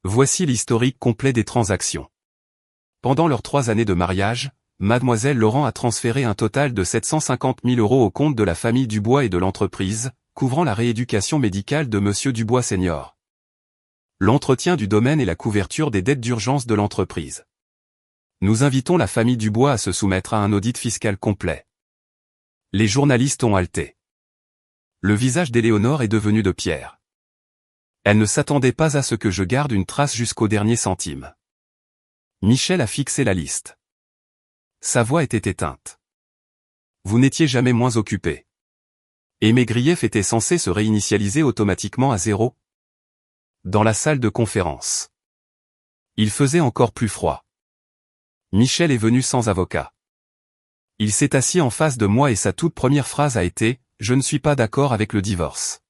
Speaker 1: Voici l'historique complet des transactions. Pendant leurs 3 années de mariage, Mademoiselle Laurent a transféré un total de 750 000 € au compte de la famille Dubois et de l'entreprise, couvrant la rééducation médicale de Monsieur Dubois senior. L'entretien du domaine et la couverture des dettes d'urgence de l'entreprise. Nous invitons la famille Dubois à se soumettre à un audit fiscal complet. Les journalistes ont halté. Le visage d'Éléonore est devenu de pierre. Elle ne s'attendait pas à ce que je garde une trace jusqu'au dernier centime. Michel a fixé la liste. Sa voix était éteinte. Vous n'étiez jamais moins occupé. Et mes griefs étaient censés se réinitialiser automatiquement à 0. Dans la salle de conférence. Il faisait encore plus froid. Michel est venu sans avocat. Il s'est assis en face de moi et sa toute première phrase a été « Je ne suis pas d'accord avec le divorce ».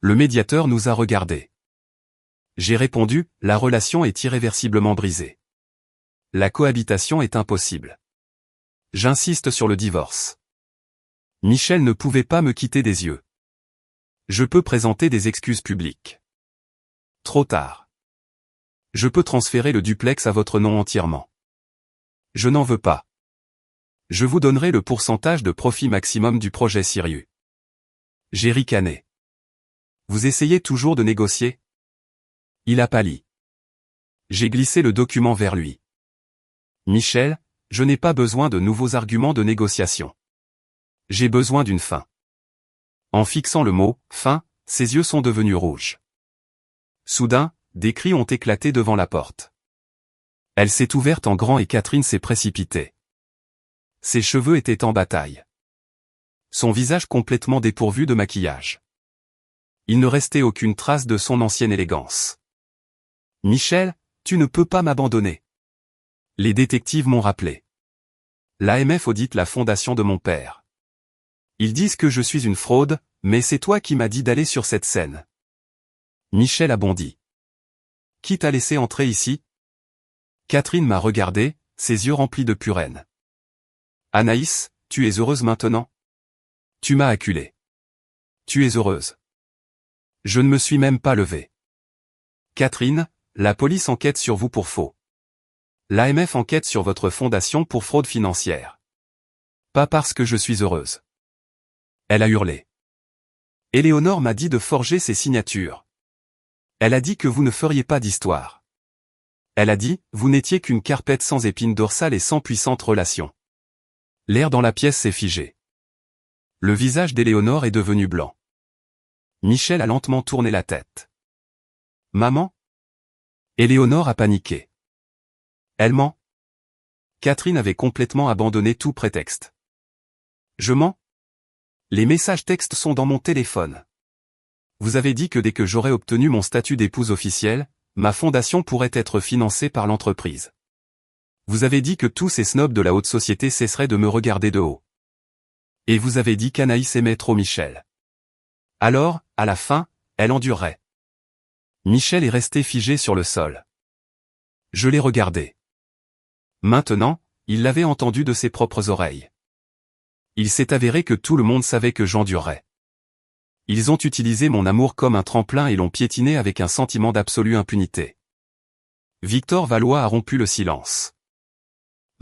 Speaker 1: Le médiateur nous a regardés. J'ai répondu « La relation est irréversiblement brisée. La cohabitation est impossible. J'insiste sur le divorce. » Michel ne pouvait pas me quitter des yeux. Je peux présenter des excuses publiques. Trop tard. Je peux transférer le duplex à votre nom entièrement. Je n'en veux pas. Je vous donnerai le pourcentage de profit maximum du projet Sirius. J'ai ricané. Vous essayez toujours de négocier? Il a pâli. J'ai glissé le document vers lui. Michel, je n'ai pas besoin de nouveaux arguments de négociation. J'ai besoin d'une fin. En fixant le mot « fin », ses yeux sont devenus rouges. Soudain, des cris ont éclaté devant la porte. Elle s'est ouverte en grand et Catherine s'est précipitée. Ses cheveux étaient en bataille. Son visage complètement dépourvu de maquillage. Il ne restait aucune trace de son ancienne élégance. « Michel, tu ne peux pas m'abandonner. » Les détectives m'ont rappelé. L'AMF audite la fondation de mon père. Ils disent que je suis une fraude, mais c'est toi qui m'as dit d'aller sur cette scène. Michel a bondi. Qui t'a laissé entrer ici? Catherine m'a regardé, ses yeux remplis de purène. Anaïs, tu es heureuse maintenant? Tu m'as acculé. Tu es heureuse. Je ne me suis même pas levé. Catherine, la police enquête sur vous pour faux. L'AMF enquête sur votre fondation pour fraude financière. Pas parce que je suis heureuse. Elle a hurlé. Éléonore m'a dit de forger ses signatures. Elle a dit que vous ne feriez pas d'histoire. Elle a dit, vous n'étiez qu'une carpette sans épine dorsale et sans puissante relation. L'air dans la pièce s'est figé. Le visage d'Éléonore est devenu blanc. Michel a lentement tourné la tête. Maman? Éléonore a paniqué. Elle ment? Catherine avait complètement abandonné tout prétexte. Je mens? Les messages textes sont dans mon téléphone. Vous avez dit que dès que j'aurais obtenu mon statut d'épouse officielle, ma fondation pourrait être financée par l'entreprise. Vous avez dit que tous ces snobs de la haute société cesseraient de me regarder de haut. Et vous avez dit qu'Anaïs aimait trop Michel. Alors, à la fin, elle endurerait. Michel est resté figé sur le sol. Je l'ai regardé. Maintenant, il l'avait entendu de ses propres oreilles. Il s'est avéré que tout le monde savait que j'endurerais. Ils ont utilisé mon amour comme un tremplin et l'ont piétiné avec un sentiment d'absolue impunité. Victor Valois a rompu le silence.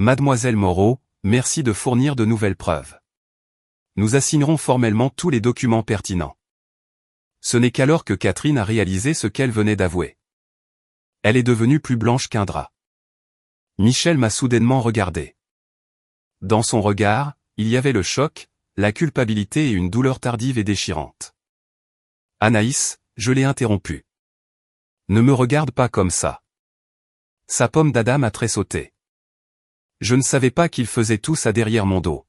Speaker 1: Mademoiselle Moreau, merci de fournir de nouvelles preuves. Nous assignerons formellement tous les documents pertinents. Ce n'est qu'alors que Catherine a réalisé ce qu'elle venait d'avouer. Elle est devenue plus blanche qu'un drap. Michel m'a soudainement regardé. Dans son regard, il y avait le choc, la culpabilité et une douleur tardive et déchirante. Anaïs, je l'ai interrompu. Ne me regarde pas comme ça. Sa pomme d'Adam a tressauté. Je ne savais pas qu'il faisait tout ça derrière mon dos.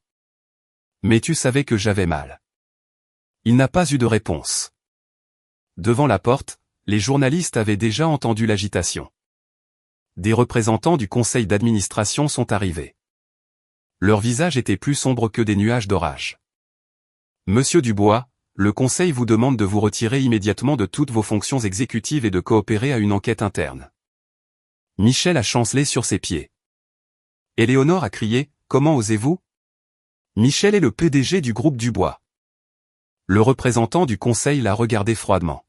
Speaker 1: Mais tu savais que j'avais mal. Il n'a pas eu de réponse. Devant la porte, les journalistes avaient déjà entendu l'agitation. Des représentants du conseil d'administration sont arrivés. Leurs visages étaient plus sombres que des nuages d'orage. Monsieur Dubois, le conseil vous demande de vous retirer immédiatement de toutes vos fonctions exécutives et de coopérer à une enquête interne. Michel a chancelé sur ses pieds. Éléonore a crié, comment osez-vous? Michel est le PDG du groupe Dubois. Le représentant du conseil l'a regardé froidement.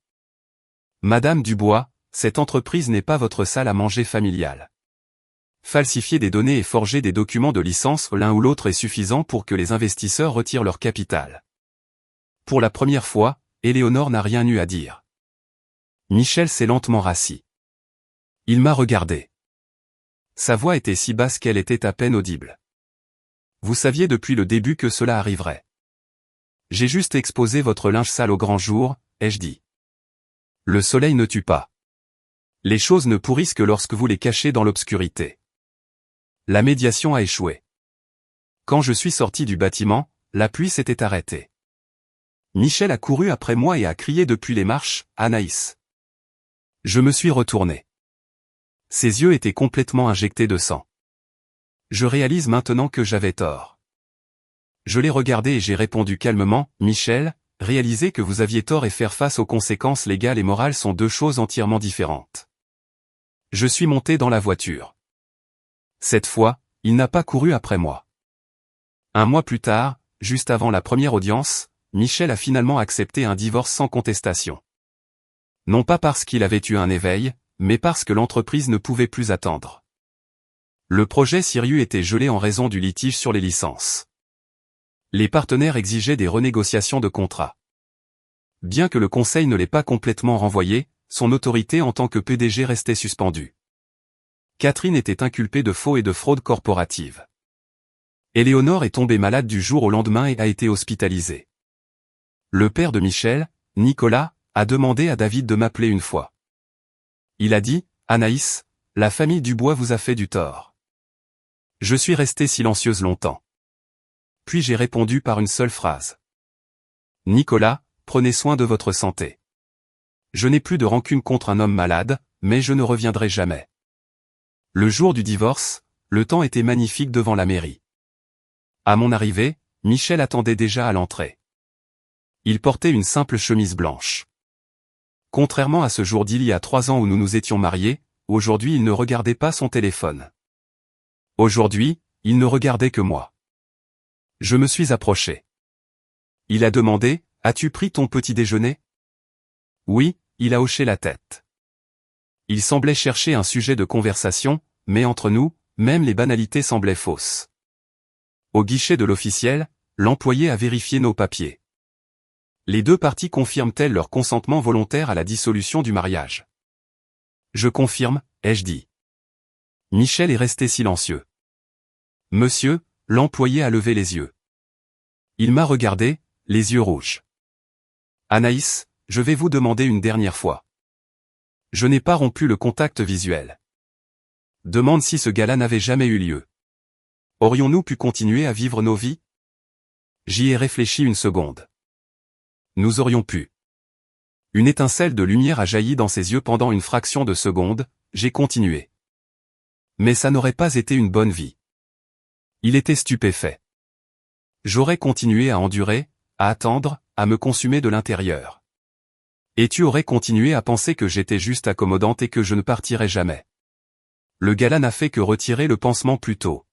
Speaker 1: Madame Dubois, cette entreprise n'est pas votre salle à manger familiale. Falsifier des données et forger des documents de licence l'un ou l'autre est suffisant pour que les investisseurs retirent leur capital. Pour la première fois, Éléonore n'a rien eu à dire. Michel s'est lentement rassis. Il m'a regardé. Sa voix était si basse qu'elle était à peine audible. Vous saviez depuis le début que cela arriverait. J'ai juste exposé votre linge sale au grand jour, ai-je dit. Le soleil ne tue pas. Les choses ne pourrissent que lorsque vous les cachez dans l'obscurité. La médiation a échoué. Quand je suis sorti du bâtiment, la pluie s'était arrêtée. Michel a couru après moi et a crié depuis les marches, Anaïs. Je me suis retourné. Ses yeux étaient complètement injectés de sang. Je réalise maintenant que j'avais tort. Je l'ai regardé et j'ai répondu calmement, Michel, réaliser que vous aviez tort et faire face aux conséquences légales et morales sont deux choses entièrement différentes. Je suis monté dans la voiture. Cette fois, il n'a pas couru après moi. Un mois plus tard, juste avant la première audience, Michel a finalement accepté un divorce sans contestation. Non pas parce qu'il avait eu un éveil, mais parce que l'entreprise ne pouvait plus attendre. Le projet Sirius était gelé en raison du litige sur les licences. Les partenaires exigeaient des renégociations de contrat. Bien que le conseil ne l'ait pas complètement renvoyé, son autorité en tant que PDG restait suspendue. Catherine était inculpée de faux et de fraude corporative. Éléonore est tombée malade du jour au lendemain et a été hospitalisée. Le père de Michel, Nicolas, a demandé à David de m'appeler une fois. Il a dit, « Anaïs, la famille Dubois vous a fait du tort. » Je suis restée silencieuse longtemps. Puis j'ai répondu par une seule phrase. « Nicolas, prenez soin de votre santé. Je n'ai plus de rancune contre un homme malade, mais je ne reviendrai jamais. » Le jour du divorce, le temps était magnifique devant la mairie. À mon arrivée, Michel attendait déjà à l'entrée. Il portait une simple chemise blanche. Contrairement à ce jour d'il y a 3 ans où nous nous étions mariés, aujourd'hui il ne regardait pas son téléphone. Aujourd'hui, il ne regardait que moi. Je me suis approché. Il a demandé, « As-tu pris ton petit déjeuner ?» Oui, il a hoché la tête. Il semblait chercher un sujet de conversation, mais entre nous, même les banalités semblaient fausses. Au guichet de l'officiel, l'employé a vérifié nos papiers. Les deux parties confirment-elles leur consentement volontaire à la dissolution du mariage? Je confirme, ai-je dit. Michel est resté silencieux. Monsieur, l'employé a levé les yeux. Il m'a regardé, les yeux rouges. Anaïs, je vais vous demander une dernière fois. Je n'ai pas rompu le contact visuel. Demande si ce gala n'avait jamais eu lieu. Aurions-nous pu continuer à vivre nos vies? J'y ai réfléchi une seconde. Nous aurions pu. Une étincelle de lumière a jailli dans ses yeux pendant une fraction de seconde, j'ai continué. Mais ça n'aurait pas été une bonne vie. Il était stupéfait. J'aurais continué à endurer, à attendre, à me consumer de l'intérieur. Et tu aurais continué à penser que j'étais juste accommodante et que je ne partirais jamais. Le gala n'a fait que retirer le pansement plus tôt.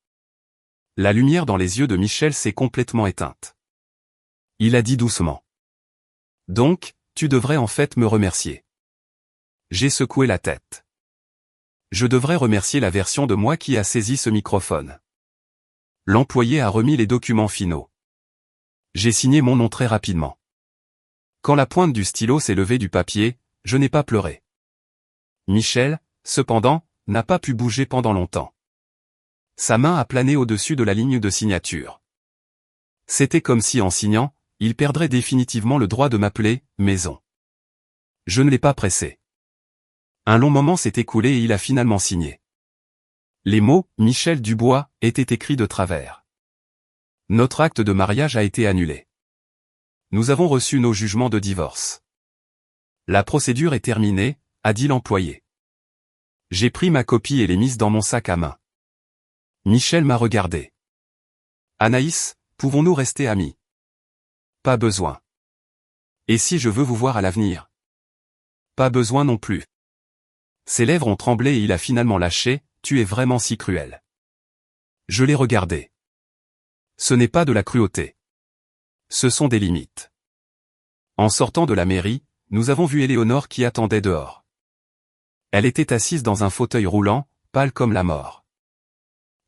Speaker 1: La lumière dans les yeux de Michel s'est complètement éteinte. Il a dit doucement. Donc, tu devrais en fait me remercier. J'ai secoué la tête. Je devrais remercier la version de moi qui a saisi ce microphone. L'employé a remis les documents finaux. J'ai signé mon nom très rapidement. Quand la pointe du stylo s'est levée du papier, je n'ai pas pleuré. Michel, cependant, n'a pas pu bouger pendant longtemps. Sa main a plané au-dessus de la ligne de signature. C'était comme si en signant, il perdrait définitivement le droit de m'appeler « maison ». Je ne l'ai pas pressé. Un long moment s'est écoulé et il a finalement signé. Les mots « Michel Dubois » étaient écrits de travers. Notre acte de mariage a été annulé. Nous avons reçu nos jugements de divorce. La procédure est terminée, a dit l'employé. J'ai pris ma copie et l'ai mise dans mon sac à main. Michel m'a regardé. Anaïs, pouvons-nous rester amis? Pas besoin. Et si je veux vous voir à l'avenir? Pas besoin non plus. Ses lèvres ont tremblé et il a finalement lâché, tu es vraiment si cruel. Je l'ai regardé. Ce n'est pas de la cruauté. Ce sont des limites. En sortant de la mairie, nous avons vu Éléonore qui attendait dehors. Elle était assise dans un fauteuil roulant, pâle comme la mort.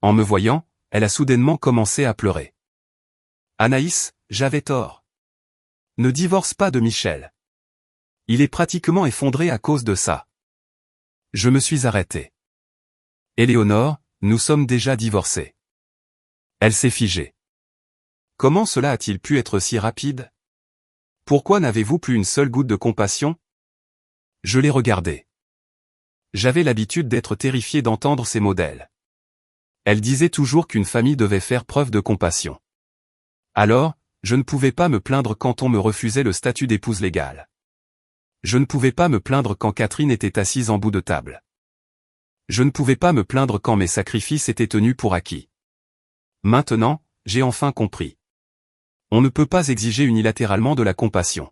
Speaker 1: En me voyant, elle a soudainement commencé à pleurer. Anaïs, j'avais tort. Ne divorce pas de Michel. Il est pratiquement effondré à cause de ça. Je me suis arrêté. Éléonore, nous sommes déjà divorcés. Elle s'est figée. Comment cela a-t-il pu être si rapide? Pourquoi n'avez-vous plus une seule goutte de compassion? Je l'ai regardée. J'avais l'habitude d'être terrifié d'entendre ces modèles. Elle disait toujours qu'une famille devait faire preuve de compassion. Alors, je ne pouvais pas me plaindre quand on me refusait le statut d'épouse légale. Je ne pouvais pas me plaindre quand Catherine était assise en bout de table. Je ne pouvais pas me plaindre quand mes sacrifices étaient tenus pour acquis. Maintenant, j'ai enfin compris. On ne peut pas exiger unilatéralement de la compassion.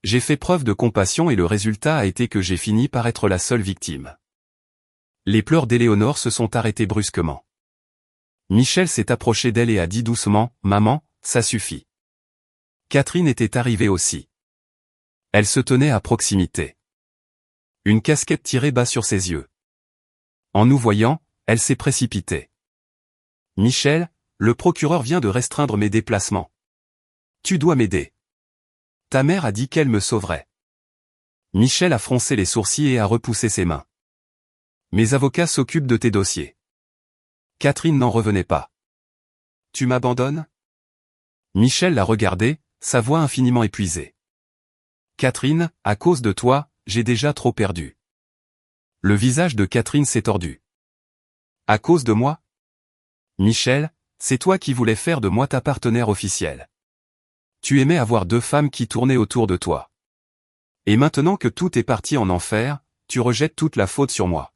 Speaker 1: J'ai fait preuve de compassion et le résultat a été que j'ai fini par être la seule victime. Les pleurs d'Éléonore se sont arrêtés brusquement. Michel s'est approché d'elle et a dit doucement, « Maman, ça suffit. » Catherine était arrivée aussi. Elle se tenait à proximité. Une casquette tirée bas sur ses yeux. En nous voyant, Elle s'est précipitée. Michel, le procureur vient de restreindre mes déplacements. Tu dois m'aider. Ta mère a dit qu'elle me sauverait. Michel a froncé les sourcils et a repoussé ses mains. Mes avocats s'occupent de tes dossiers. Catherine n'en revenait pas. Tu m'abandonnes? Michel l'a regardé, sa voix infiniment épuisée. Catherine, à cause de toi, j'ai déjà trop perdu. Le visage de Catherine s'est tordu. À cause de moi? Michel, c'est toi qui voulais faire de moi ta partenaire officielle. Tu aimais avoir deux femmes qui tournaient autour de toi. Et maintenant que tout est parti en enfer, tu rejettes toute la faute sur moi.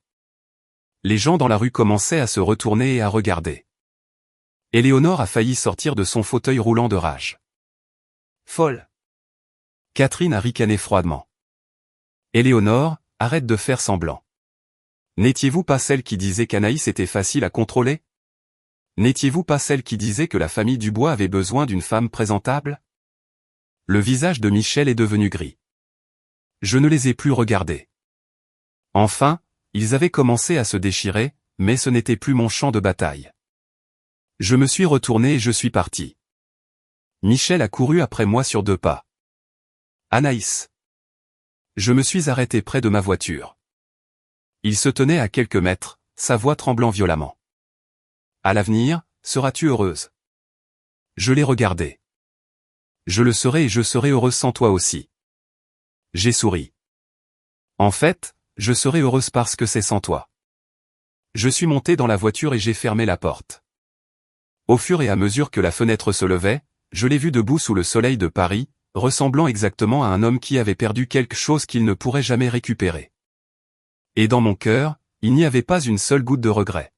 Speaker 1: Les gens dans la rue commençaient à se retourner et à regarder. Éléonore a failli sortir de son fauteuil roulant de rage. Folle. Catherine a ricané froidement. Éléonore, arrête de faire semblant. N'étiez-vous pas celle qui disait qu'Anaïs était facile à contrôler? N'étiez-vous pas celle qui disait que la famille Dubois avait besoin d'une femme présentable? Le visage de Michel est devenu gris. Je ne les ai plus regardés. Enfin, ils avaient commencé à se déchirer, mais ce n'était plus mon champ de bataille. Je me suis retourné et je suis parti. Michel a couru après moi sur 2 pas. Anaïs. Je me suis arrêté près de ma voiture. Il se tenait à quelques mètres, sa voix tremblant violemment. À l'avenir, seras-tu heureuse? Je l'ai regardé. Je le serai et je serai heureuse sans toi aussi. J'ai souri. En fait, je serai heureuse parce que c'est sans toi. Je suis monté dans la voiture et j'ai fermé la porte. Au fur et à mesure que la fenêtre se levait, je l'ai vu debout sous le soleil de Paris, ressemblant exactement à un homme qui avait perdu quelque chose qu'il ne pourrait jamais récupérer. Et dans mon cœur, il n'y avait pas une seule goutte de regret.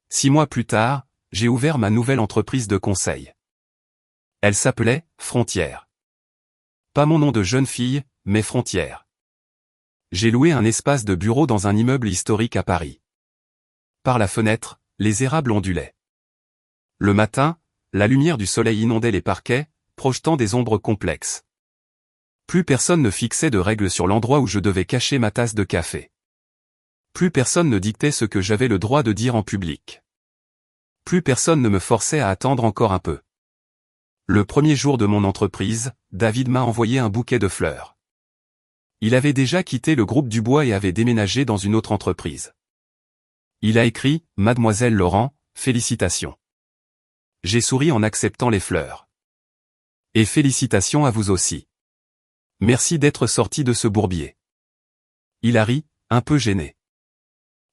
Speaker 1: 6 mois plus tard, j'ai ouvert ma nouvelle entreprise de conseil. Elle s'appelait Frontières. Pas mon nom de jeune fille, mais Frontières. J'ai loué un espace de bureau dans un immeuble historique à Paris. Par la fenêtre, les érables ondulaient. Le matin, la lumière du soleil inondait les parquets, projetant des ombres complexes. Plus personne ne fixait de règles sur l'endroit où je devais cacher ma tasse de café. Plus personne ne dictait ce que j'avais le droit de dire en public. Plus personne ne me forçait à attendre encore un peu. Le premier jour de mon entreprise, David m'a envoyé un bouquet de fleurs. Il avait déjà quitté le groupe Dubois et avait déménagé dans une autre entreprise. Il a écrit « Mademoiselle Laurent, félicitations ». J'ai souri en acceptant les fleurs. Et félicitations à vous aussi. Merci d'être sorti de ce bourbier. Il a ri, un peu gêné.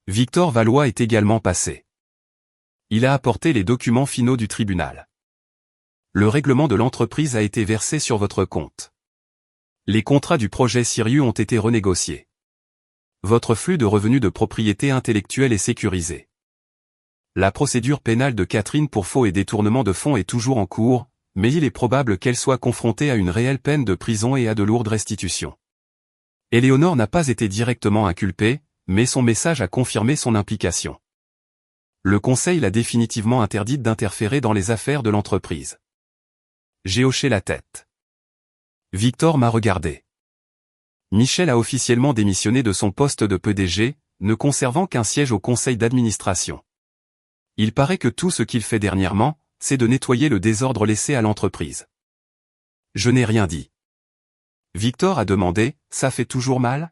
Speaker 1: Victor Valois est également passé. Il a apporté les documents finaux du tribunal. Le règlement de l'entreprise a été versé sur votre compte. Les contrats du projet Sirius ont été renégociés. Votre flux de revenus de propriété intellectuelle est sécurisé. La procédure pénale de Catherine pour faux et détournement de fonds est toujours en cours, mais il est probable qu'elle soit confrontée à une réelle peine de prison et à de lourdes restitutions. Éléonore n'a pas été directement inculpée, mais son message a confirmé son implication. Le conseil l'a définitivement interdite d'interférer dans les affaires de l'entreprise. J'ai hoché la tête. Victor m'a regardé. Michel a officiellement démissionné de son poste de PDG, ne conservant qu'un siège au conseil d'administration. Il paraît que tout ce qu'il fait dernièrement, c'est de nettoyer le désordre laissé à l'entreprise. Je n'ai rien dit. Victor a demandé, ça fait toujours mal?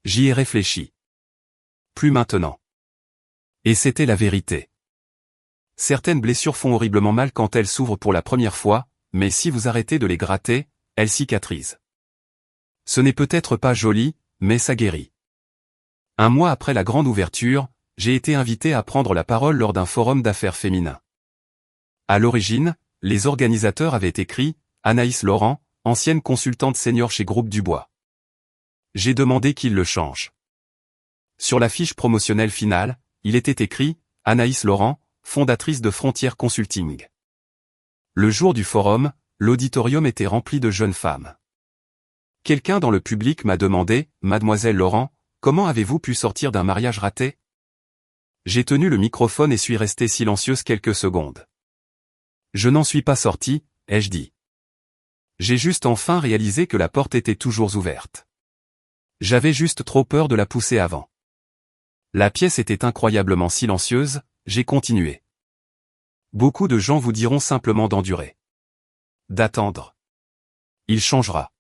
Speaker 1: J'y ai réfléchi. Plus maintenant. Et c'était la vérité. Certaines blessures font horriblement mal quand elles s'ouvrent pour la première fois, mais si vous arrêtez de les gratter, elles cicatrisent. Ce n'est peut-être pas joli, mais ça guérit. 1 mois après la grande ouverture, j'ai été invité à prendre la parole lors d'un forum d'affaires féminin. À l'origine, les organisateurs avaient écrit « Anaïs Laurent, ancienne consultante senior chez Groupe Dubois ». J'ai demandé qu'ils le changent. Sur la fiche promotionnelle finale, il était écrit « Anaïs Laurent, fondatrice de Frontières Consulting ». Le jour du forum, l'auditorium était rempli de jeunes femmes. Quelqu'un dans le public m'a demandé « Mademoiselle Laurent, comment avez-vous pu sortir d'un mariage raté ?» J'ai tenu le microphone et suis resté silencieuse quelques secondes. Je n'en suis pas sorti, ai-je dit. J'ai juste enfin réalisé que la porte était toujours ouverte. J'avais juste trop peur de la pousser avant. La pièce était incroyablement silencieuse, j'ai continué. Beaucoup de gens vous diront simplement d'endurer. D'attendre. Il changera.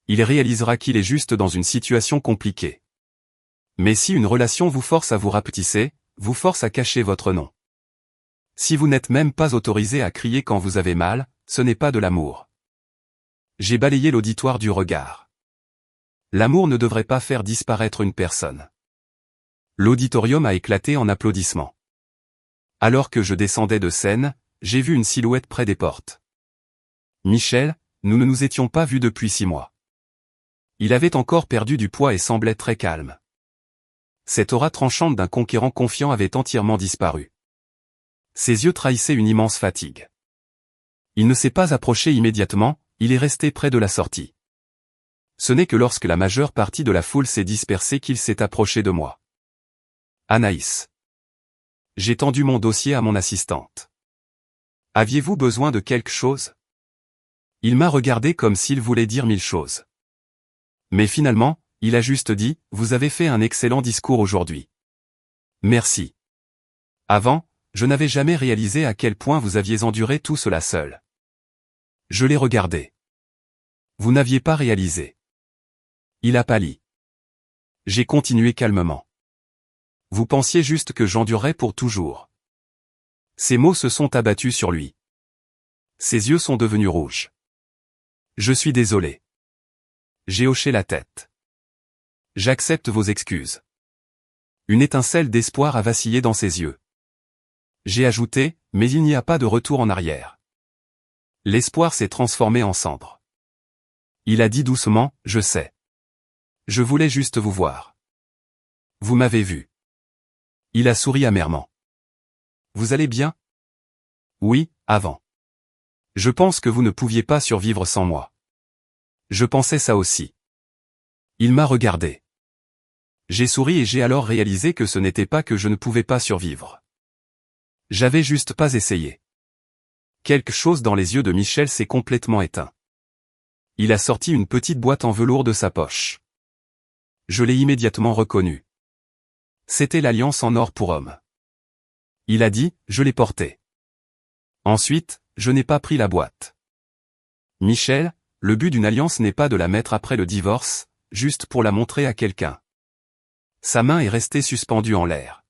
Speaker 1: Il réalisera qu'il est juste dans une situation compliquée. Mais si une relation vous force à vous rapetisser, vous force à cacher votre nom. Si vous n'êtes même pas autorisé à crier quand vous avez mal, ce n'est pas de l'amour. J'ai balayé l'auditoire du regard. L'amour ne devrait pas faire disparaître une personne. L'auditorium a éclaté en applaudissements. Alors que je descendais de scène, j'ai vu une silhouette près des portes. Michel, nous ne nous étions pas vus depuis 6 mois. Il avait encore perdu du poids et semblait très calme. Cette aura tranchante d'un conquérant confiant avait entièrement disparu. Ses yeux trahissaient une immense fatigue. Il ne s'est pas approché immédiatement, il est resté près de la sortie. Ce n'est que lorsque la majeure partie de la foule s'est dispersée qu'il s'est approché de moi. Anaïs. J'ai tendu mon dossier à mon assistante. Aviez-vous besoin de quelque chose? Il m'a regardé comme s'il voulait dire 1000 choses. Mais finalement, il a juste dit, vous avez fait un excellent discours aujourd'hui. Merci. Avant, je n'avais jamais réalisé à quel point vous aviez enduré tout cela seul. Je l'ai regardé. Vous n'aviez pas réalisé. Il a pâli. J'ai continué calmement. Vous pensiez juste que j'endurerais pour toujours. Ces mots se sont abattus sur lui. Ses yeux sont devenus rouges. Je suis désolé. J'ai hoché la tête. J'accepte vos excuses. Une étincelle d'espoir a vacillé dans ses yeux. J'ai ajouté, mais il n'y a pas de retour en arrière. L'espoir s'est transformé en cendre. Il a dit doucement, je sais. Je voulais juste vous voir. Vous m'avez vu. Il a souri amèrement. Vous allez bien? Oui, avant. Je pense que vous ne pouviez pas survivre sans moi. Je pensais ça aussi. Il m'a regardé. J'ai souri et j'ai alors réalisé que ce n'était pas que je ne pouvais pas survivre. J'avais juste pas essayé. Quelque chose dans les yeux de Michel s'est complètement éteint. Il a sorti une petite boîte en velours de sa poche. Je l'ai immédiatement reconnue. C'était l'alliance en or pour homme. Il a dit, je l'ai portée. Ensuite, je n'ai pas pris la boîte. Michel, le but d'une alliance n'est pas de la mettre après le divorce, juste pour la montrer à quelqu'un. Sa main est restée suspendue en l'air.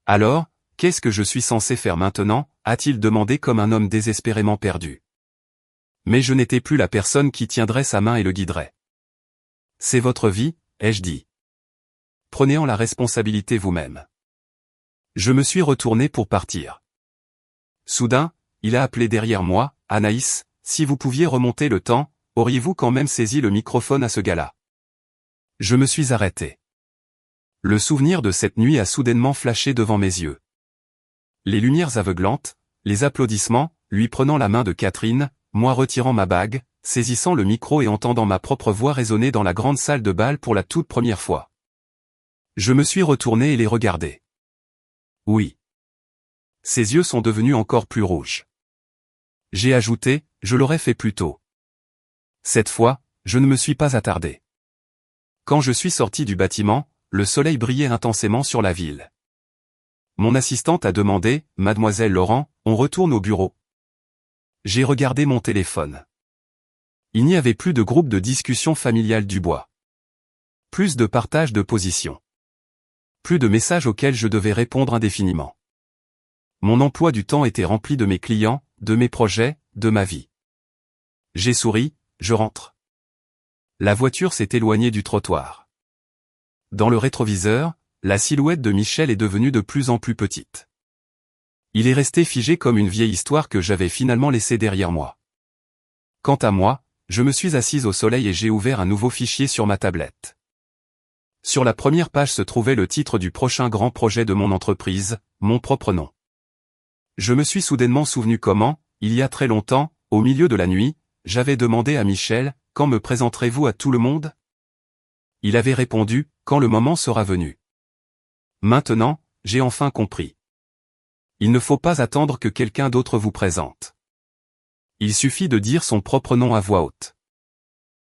Speaker 1: Alors, qu'est-ce que je suis censé faire maintenant, a-t-il demandé comme un homme désespérément perdu. Mais je n'étais plus la personne qui tiendrait sa main et le guiderait. C'est votre vie, ai-je dit. Prenez-en la responsabilité vous-même. Je me suis retourné pour partir. Soudain, il a appelé derrière moi, Anaïs, si vous pouviez remonter le temps, auriez-vous quand même saisi le microphone à ce gars-là? Je me suis arrêté. Le souvenir de cette nuit a soudainement flashé devant mes yeux. Les lumières aveuglantes, les applaudissements, lui prenant la main de Catherine, moi retirant ma bague, saisissant le micro et entendant ma propre voix résonner dans la grande salle de bal pour la toute première fois. Je me suis retourné et les regardé. Oui. Ses yeux sont devenus encore plus rouges. J'ai ajouté, je l'aurais fait plus tôt. Cette fois, je ne me suis pas attardé. Quand je suis sorti du bâtiment, le soleil brillait intensément sur la ville. Mon assistante a demandé, Mademoiselle Laurent, on retourne au bureau. J'ai regardé mon téléphone. Il n'y avait plus de groupe de discussion familiale du bois. Plus de partage de positions. Plus de messages auxquels je devais répondre indéfiniment. Mon emploi du temps était rempli de mes clients, de mes projets, de ma vie. J'ai souri, je rentre. La voiture s'est éloignée du trottoir. Dans le rétroviseur, la silhouette de Michel est devenue de plus en plus petite. Il est resté figé comme une vieille histoire que j'avais finalement laissée derrière moi. Quant à moi, je me suis assise au soleil et j'ai ouvert un nouveau fichier sur ma tablette. Sur la première page se trouvait le titre du prochain grand projet de mon entreprise, mon propre nom. Je me suis soudainement souvenu comment, il y a très longtemps, au milieu de la nuit, j'avais demandé à Michel, quand me présenterez-vous à tout le monde? Il avait répondu, quand le moment sera venu. Maintenant, j'ai enfin compris. Il ne faut pas attendre que quelqu'un d'autre vous présente. Il suffit de dire son propre nom à voix haute.